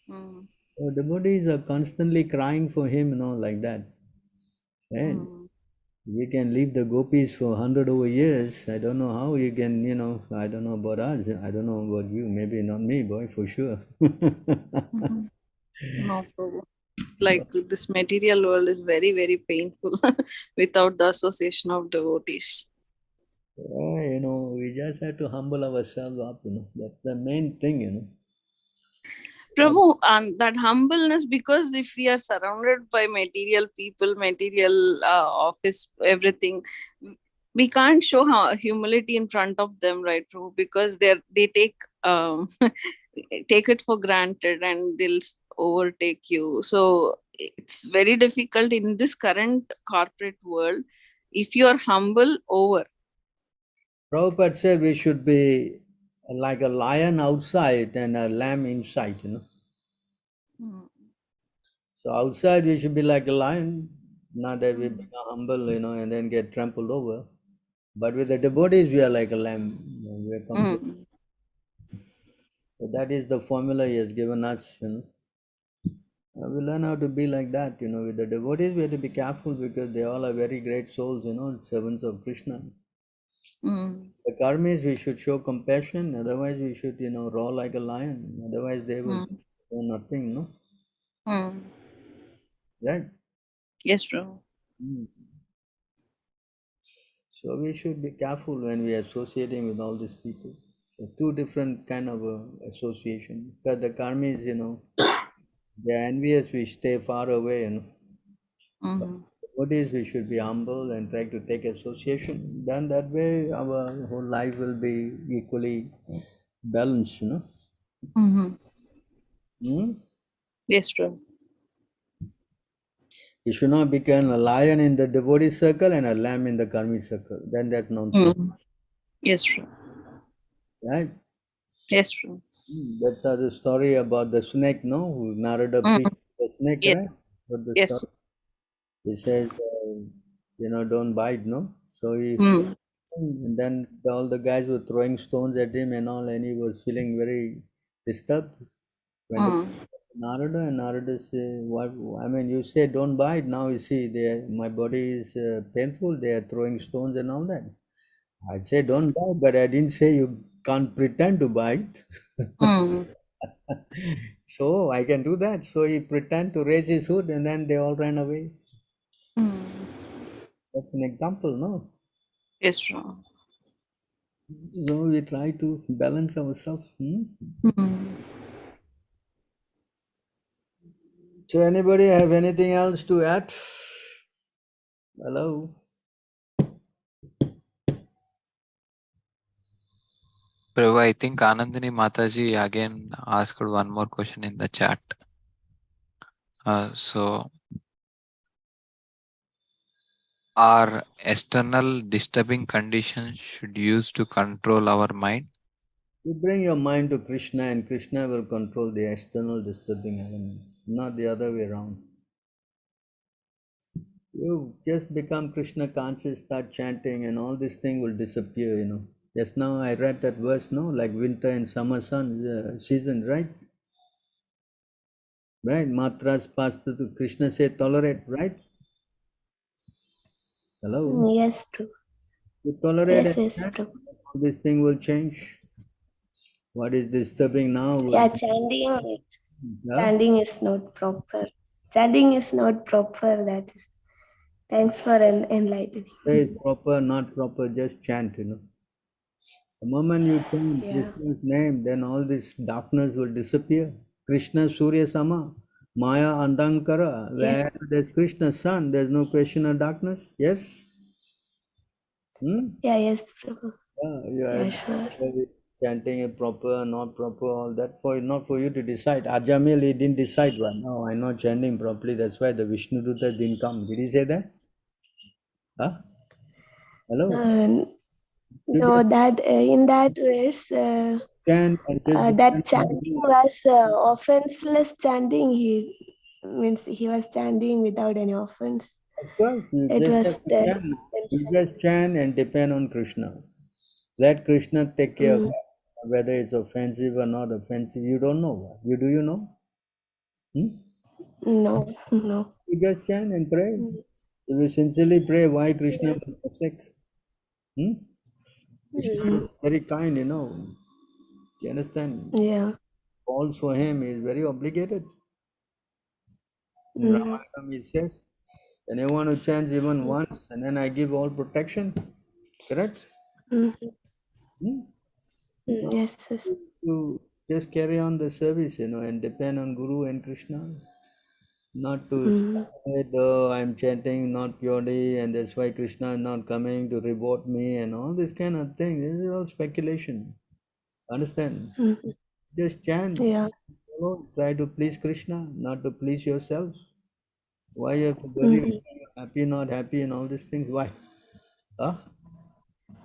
So devotees are constantly crying for him, like that. Right? We can leave the gopis for 100 over years. I don't know how you can, I don't know about us. I don't know about you. Maybe not me, boy, for sure. No, Prabhu. Like this material world is very, very painful without the association of devotees. We just have to humble ourselves up, That's the main thing, Prabhu, and that humbleness, because if we are surrounded by material people, material office, everything, we can't show humility in front of them, right, Prabhu? Because they take take it for granted and they'll overtake you. So it's very difficult in this current corporate world. If you are humble, over. Prabhupada said we should be like a lion outside and a lamb inside, So outside we should be like a lion, not that we become humble, and then get trampled over. But with the devotees, we are like a lamb. We are complete. So that is the formula he has given us, We learn how to be like that, With the devotees, we have to be careful because they all are very great souls, servants of Krishna. The karmis, we should show compassion. Otherwise, we should, roar like a lion. Otherwise, they will do nothing, no? Right? Yes, Prabhu. So we should be careful when we are associating with all these people. So two different kind of association. Because the karmis, they are envious, we stay far away, But devotees, we should be humble and try to take association. Then that way our whole life will be equally balanced, Yes, Prabhu. You should not become a lion in the devotee circle and a lamb in the karmi circle. Then that's nonsense. Yes, Prabhu. Right? Yes, Prabhu. That's the story about the snake, no? Narada preached the snake, Yes. right? But the Yes. story, he says, don't bite, no? So he, and then all the guys were throwing stones at him and all, and he was feeling very disturbed. When Narada and Narada say, "What? I mean, you say don't bite. Now you see, my body is painful. They are throwing stones and all that." I say don't bite, but I didn't say you can't pretend to bite. So I can do that. So he pretend to raise his hood, and then they all ran away. That's an example, no? Yes, Prabhu. So we try to balance ourselves. So anybody have anything else to add? Hello? Prabhu, I think Anandini Mataji again asked one more question in the chat. So, are external disturbing conditions should use to control our mind? You bring your mind to Krishna and Krishna will control the external disturbing elements, not the other way around. You just become Krishna conscious, start chanting and all this thing will disappear, Just now I read that verse, no? Like winter and summer sun season, right? Right? Matras pasta to Krishna say tolerate, right? Hello? Yes, Prabhu. You tolerate Yes, and yes, chant, Prabhu. this thing will change. What is disturbing now? Yeah, chanting is not proper. Chanting is not proper. That is. Thanks for enlightening. It's proper, not proper, just chant, The moment you chant Krishna's name, then all this darkness will disappear. Krishna Surya Sama, Maya Andankara. Where there's Krishna's sun, there's no question of darkness. Yes? Yeah, yes, Prabhu. Yeah, sure. Chanting it proper, not proper, all that not for you to decide. Ajamil, he didn't decide one. No, I'm not chanting properly. That's why the Vishnu Dutta didn't come. Did he say that? Huh? Hello? No, that in that verse, that chanting was offenseless chanting. He means he was chanting without any offense. Of course, you just chant and depend on Krishna. Let Krishna take care of that. Whether it's offensive or not offensive, you don't know. Do you know? No. You just chant and pray. If we sincerely pray, why Krishna will forsake? Krishna is very kind, you know. Do you understand? Yeah. Calls for him, he is very obligated. In Ramayana it says, and I want to chant even once, and then I give all protection. Correct? Yes, yes. To just carry on the service, you know, and depend on Guru and Krishna. Not to say, oh, I'm chanting not purely, and that's why Krishna is not coming to reward me, and all this kind of thing. This is all speculation. Understand? Just chant. Yeah. Try to please Krishna, not to please yourself. Why you have to worry happy, not happy, and all these things? Why? Huh?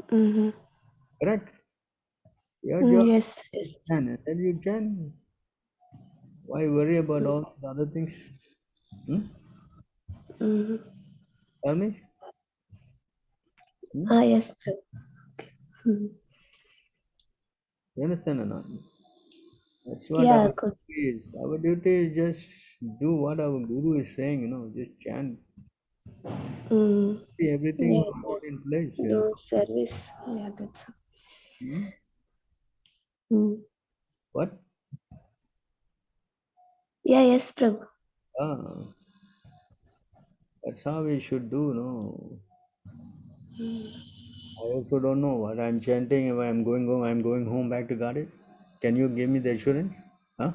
Correct? Your job Yes, yes. and then you can. Why worry about all these other things? Tell me? Yes. You understand or not? That's what Yeah, our good. duty is. Our duty is just do what our Guru is saying, you know, just chant. See, everything Yeah, will fall yes. in place, you know. Do service. Yeah, that's What? Yeah, yes, Prabhu. That's how we should do, no? I also don't know what I'm chanting. If I'm going home back to Godhead. Can you give me the assurance? Huh?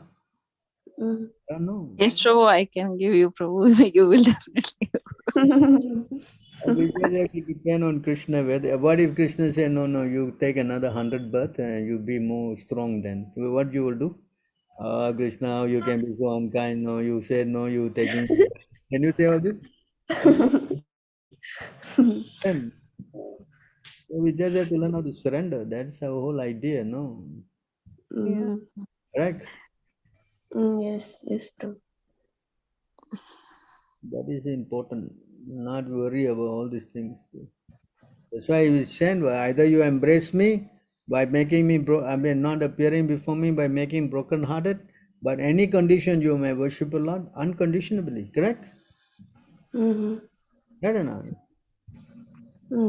I don't know. Yes, Prabhu, I can give you, Prabhu. You will definitely. We just have to depend on Krishna. What if Krishna say, no, you take another 100 births and you be more strong then? What you will do? Krishna, you can be so unkind. No, you said no, you taking. Can you say all this? Then we just have to learn how to surrender. That's our whole idea, no? Yeah. Right? Yes, yes, Prabhu. That is important. Not worry about all these things. That's why we stand. Either you embrace me by making me, not appearing before me by making broken-hearted, but any condition you may worship a Lord unconditionally. Correct? Right or not?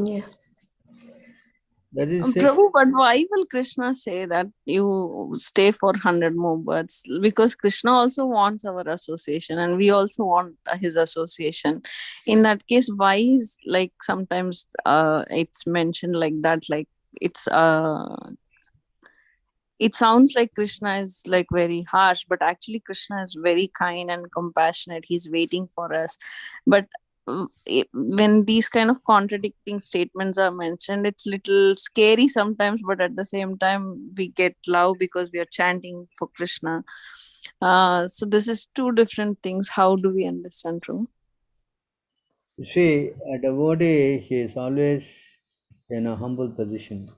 Yes. That is it. Prabhu, but why will Krishna say that you stay for 100 more births? Because Krishna also wants our association and we also want his association. In that case, why is like sometimes it's mentioned like that, like it's it sounds like Krishna is like very harsh, but actually Krishna is very kind and compassionate. He's waiting for us. But when these kind of contradicting statements are mentioned, it's little scary sometimes, but at the same time we get love because we are chanting for Krishna. So this is two different things. How do we understand, true? You see, a devotee, he is always in a humble position.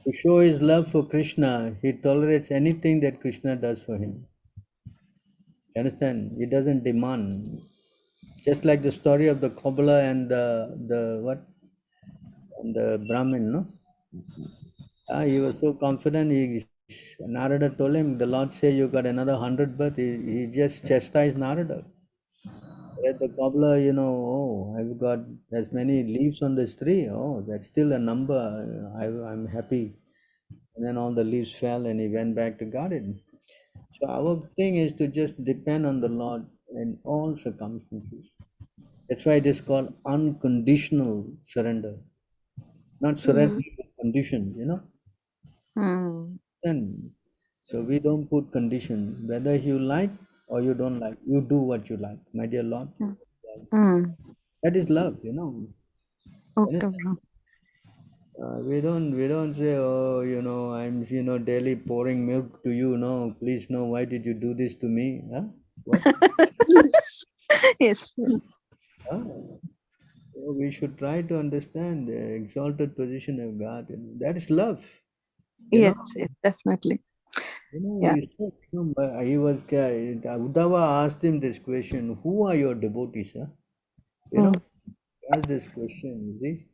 To show his love for Krishna, he tolerates anything that Krishna does for him. You understand? He doesn't demand. Just like the story of the cobbler and the Brahmin, no? He was so confident. Narada told him, the Lord said you got another 100 births. He just chastised Narada. Let the cobbler, I've got as many leaves on this tree. Oh, that's still a number. I'm happy. And then all the leaves fell and he went back to garden. So our thing is to just depend on the Lord in all circumstances. That's why it is called unconditional surrender. Not surrender with conditions, And so we don't put conditions. Whether you like or you don't like, you do what you like, my dear Lord. That is love, Okay. We don't say, oh, I'm daily pouring milk to you. No, please, no. Why did you do this to me? Huh? What? Yes. Huh? So we should try to understand the exalted position of God. That is love. Yes, definitely. Yeah. Uddhava asked him this question, who are your devotees? Huh? Ask this question, you see.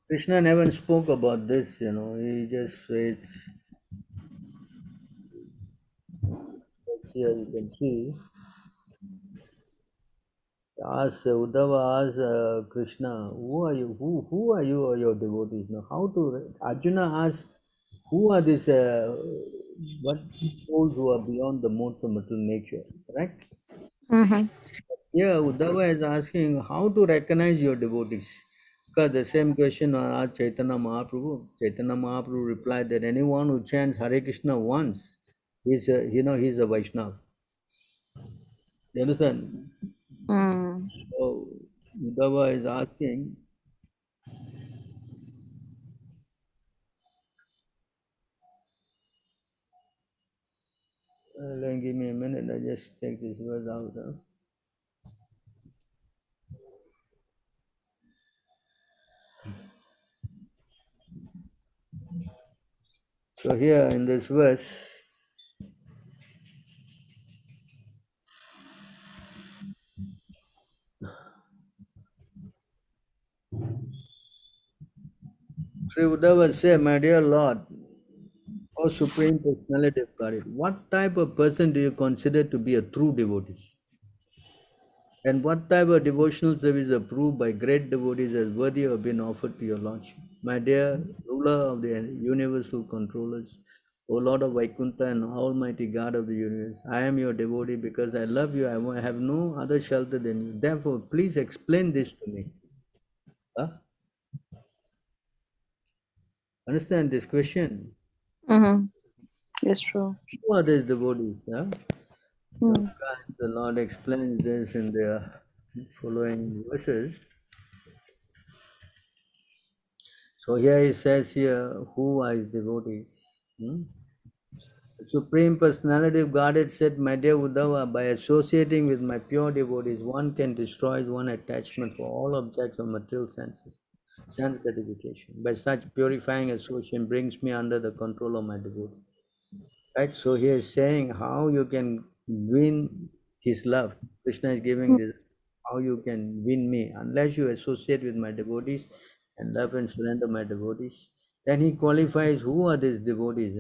Krishna never spoke about this, he just said, here you can see, Uddhava asked Krishna, who are you? Who are you or your devotees? Now, how to? Arjuna asked, who are these? What souls who are beyond the modes of material nature? Correct? Mm-hmm. Yeah, Uddhava is asking how to recognize your devotees. Because the same question asked Chaitanya Mahaprabhu. Chaitanya Mahaprabhu replied that anyone who chants Hare Krishna once, he's a Vaishnava. You understand? Mm. So Uddhava is asking, give me a minute, I just take this word out. So here in this verse, Sri Uddhava said, my dear Lord, O Supreme Personality of Godhead, what type of person do you consider to be a true devotee? And what type of devotional service approved by great devotees as worthy of being offered to your Lordship? My dear ruler of the universal controllers, O Lord of Vaikuntha and Almighty God of the universe, I am your devotee because I love you. I have no other shelter than you. Therefore, please explain this to me. Huh? Understand this question? Mm-hmm. Yes, true. Who are these devotees? Huh? Mm. The Lord explains this in the following verses. So here he says here, who are his devotees? The Supreme Personality of Godhead said, my dear Uddhava, by associating with my pure devotees, one can destroy one's attachment for all objects of material senses, sense gratification. By such purifying association brings me under the control of my devotee. Right? So he is saying how you can win his love. Krishna is giving this, how you can win me. Unless you associate with my devotees and love and surrender my devotees, then he qualifies who are these devotees,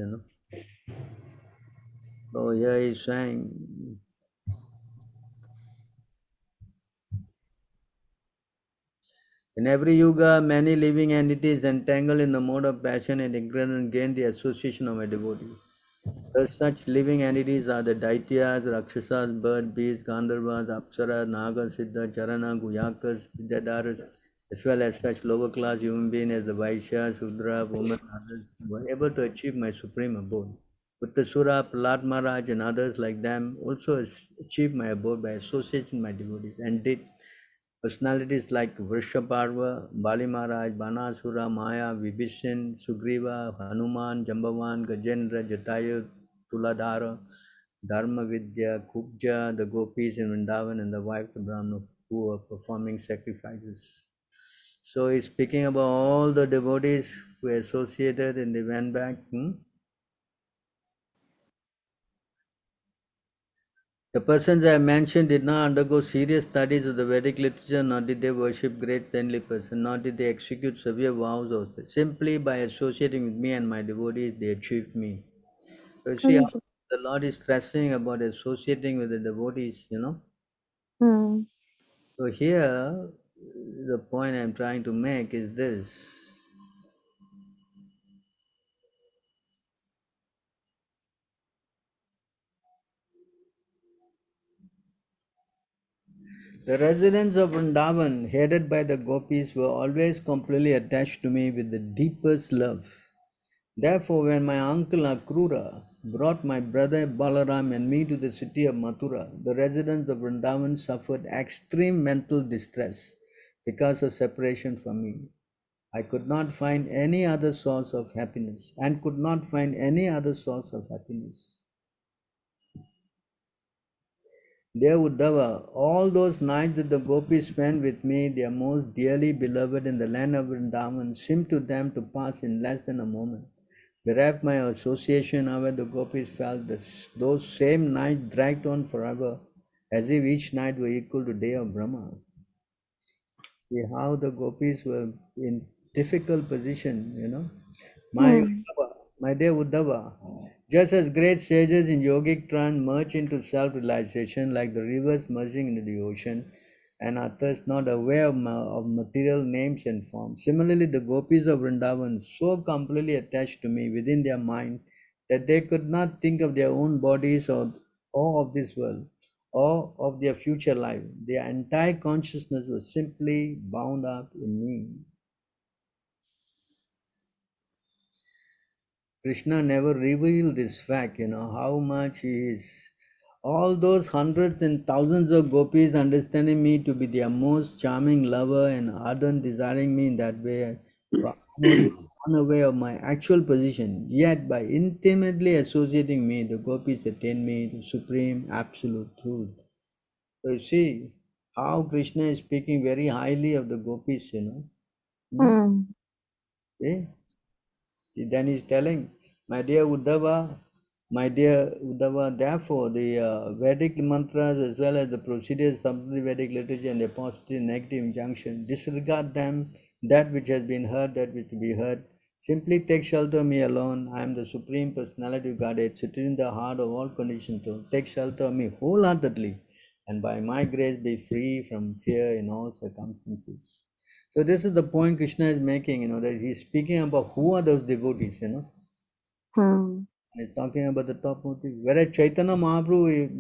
So here he is saying, in every yuga, many living entities entangled in the mode of passion and ignorance gain the association of my devotees. Thus, such living entities are the Daityas, Rakshasas, birds, beasts, Gandharvas, Apsaras, Nagas, Siddha, Charana, Guyakas, Vidyadharas, as well as such lower class human beings as the Vaishyas, Sudra, women, others, were able to achieve my supreme abode. Uttasura, Prahlad Maharaj, and others like them also achieved my abode by associating my devotees and did. Personalities like Vrishabharva, Bali Maharaj, Banasura, Maya, Vibhishan, Sugriva, Hanuman, Jambavan, Gajendra, Jatayu, Tuladhara, Dharma Vidya, Kubja, the gopis in Vrindavan, and the wife of Brahma who are performing sacrifices. So he's speaking about all the devotees who are associated and they went back. The persons I have mentioned did not undergo serious studies of the Vedic literature, nor did they worship great saintly persons, nor did they execute severe vows or simply by associating with me and my devotees, they achieved me. So you see how the Lord is stressing about associating with the devotees, Mm. So here, the point I'm trying to make is this. The residents of Vrindavan, headed by the gopis, were always completely attached to me with the deepest love. Therefore, when my uncle Akrura brought my brother Balaram and me to the city of Mathura, the residents of Vrindavan suffered extreme mental distress because of separation from me. I could not find any other source of happiness and could not find any other source of happiness. Dear Uddhava, all those nights that the gopis spent with me, their most dearly beloved in the land of Vrindavan, seemed to them to pass in less than a moment. Bereft my association, however, the gopis felt those same nights dragged on forever, as if each night were equal to day of Brahma. See how the gopis were in difficult position, My dear Uddhava, just as great sages in yogic trance merge into self-realization like the rivers merging into the ocean, and are thus not aware of material names and forms. Similarly, the gopis of Vrindavan so completely attached to me within their mind that they could not think of their own bodies or of this world or of their future life. Their entire consciousness was simply bound up in me. Krishna never revealed this fact, how much he is. All those hundreds and thousands of gopis understanding me to be their most charming lover and ardent desiring me in that way were unaware of my actual position. Yet by intimately associating me, the gopis attain me to supreme absolute truth. So you see how Krishna is speaking very highly of the gopis, Okay? Then he's telling, my dear Uddhava, therefore the Vedic mantras as well as the procedures of the Vedic literature and the positive and negative injunction, disregard them, that which has been heard, that which to be heard. Simply take shelter of me alone. I am the Supreme Personality of Godhead, seated in the heart of all conditions. So take shelter of me wholeheartedly, and by my grace be free from fear in all circumstances. So this is the point Krishna is making, that he's speaking about who are those devotees, He's talking about the top motive. Whereas Chaitanya Mahaprabhu,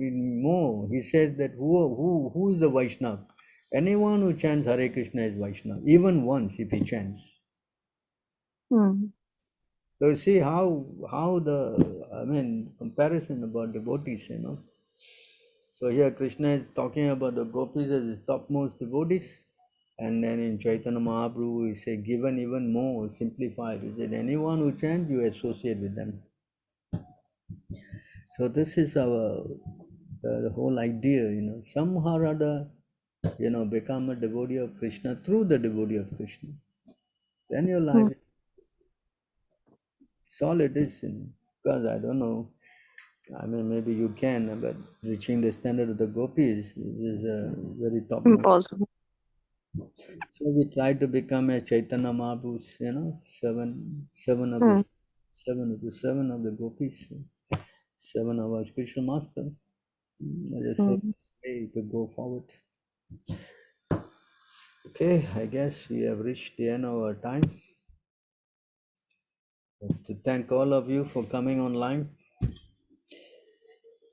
more, he says that who is the Vaishnava? Anyone who chants Hare Krishna is Vaishnava, even once if he chants. So you see how the comparison about devotees, So here Krishna is talking about the gopis as the topmost devotees. And then in Chaitanya Mahaprabhu, he said, given even more simplified, he said, anyone who chants, you associate with them. So this is the whole idea, somehow or other, become a devotee of Krishna through the devotee of Krishna. Then your life, it's all it is. Because I don't know, maybe you can, but reaching the standard of the gopis is a very top. Impossible. So we try to become a Chaitanya Mahaprabhu, seven of the gopis, seven of our spiritual master. Just way to go forward. Okay, I guess we have reached the end of our time. To thank all of you for coming online.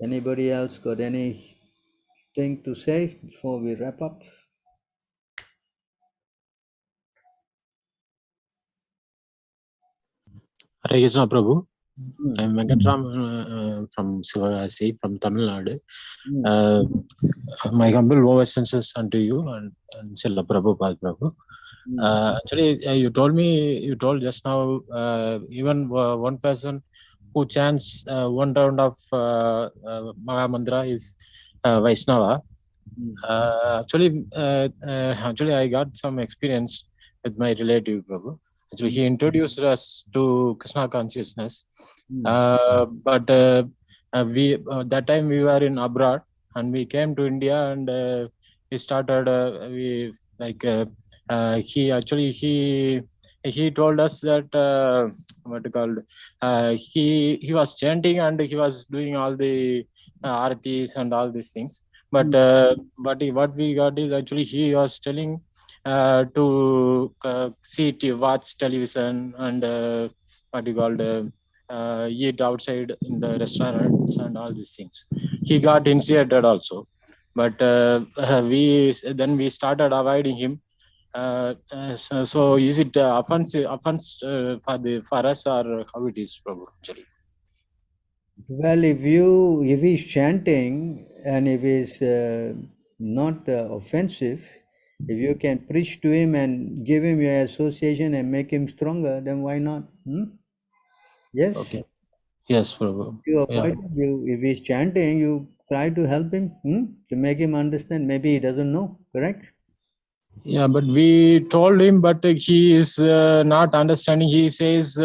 Anybody else got anything to say before we wrap up? Hare Krishna Prabhu. I'm Venkatram from Sivagasi, from Tamil Nadu. My humble obeisances unto you and Śrīla Prabhupāda Prabhu. Actually, you told just now, even one person who chants one round of Maha Mantra is Vaishnava. Actually, I got some experience with my relative Prabhu. Actually, he introduced us to Krishna consciousness, but we that time we were in abroad and we came to India and we started. He told us that he was chanting and he was doing all the aartis and all these things. But what we got is actually he was telling to watch television and eat outside in the restaurants and all these things. He got initiated also, but we started avoiding him. So is it offense for us, or how it is, Prabhu? Actually? Well, if he's chanting and if he's not offensive, if you can preach to him and give him your association and make him stronger, then why not? Yes. Okay. Yes, Prabhu. If he's chanting, you try to help him to make him understand. Maybe he doesn't know, correct? Yeah, but we told him, but he is not understanding. He says,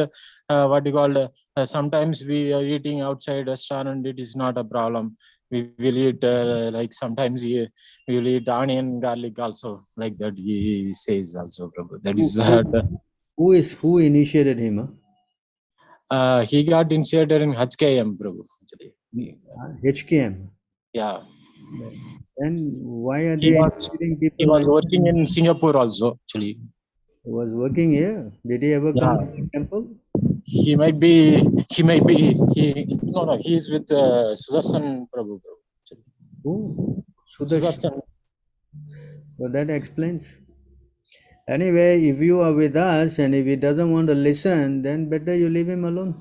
sometimes we are eating outside restaurant and it is not a problem. We will eat sometimes we will eat onion, garlic also, like that he says also, Prabhu. That is who initiated him? He got initiated in HKM, Prabhu. Actually. HKM? Yeah. And why are He they was, treating people? he was working in Singapore also, actually. He was working here. Did he ever come to the temple? He is with Sudarshan Prabhu. Oh, Sudarshan. So that explains. Anyway, if you are with us and if he doesn't want to listen, then better you leave him alone.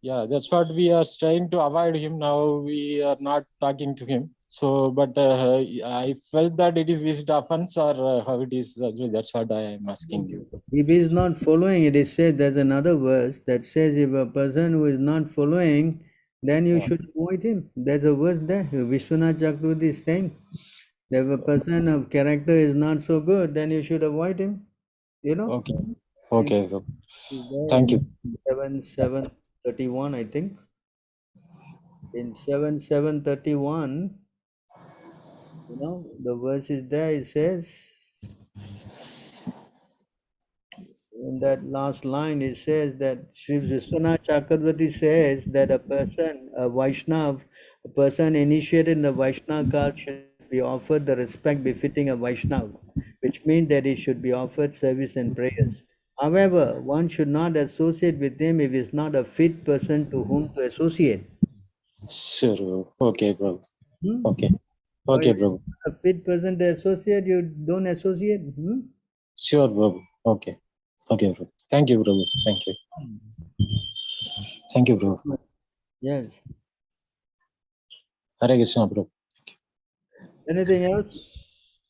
Yeah, that's what we are trying to avoid him. Now we are not talking to him. So, but I felt that it is offense or how it is. That's what I am asking you. If he is not following, it is said, there's another verse that says if a person who is not following, then you should avoid him. There's a verse there. Vishwanath Chakravarti is saying, that if a person of character is not so good, then you should avoid him. You know? Okay. Okay. Thank you. 7:31, I think. In 7:31, the verse is there. It says, in that last line, it says that Sri Vishwanath Chakravarti says that a person, a Vaishnav, a person initiated in the Vaishnava cult should be offered the respect befitting a Vaishnav, which means that he should be offered service and prayers. However, one should not associate with him if he is not a fit person to whom to associate. Sure. Okay, bro. Okay. Okay, bro. A fit person to associate, you don't associate. Sure, bro. Okay. Okay, bro. Thank you, bro. Thank you. Thank you, bro. Yes. Hare Krishna, bro. Anything else?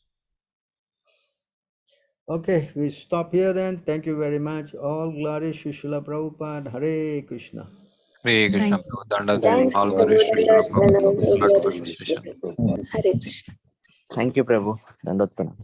Okay, we stop here then. Thank you very much. All glory to Śrīla Prabhupāda. Hare Krishna. Hare Krishna. Thanks, All Prabhu. glories to Śrīla Dandavat, Prabhupada. Hare Krishna. Thank you, Prabhu. Dandavat Pranam.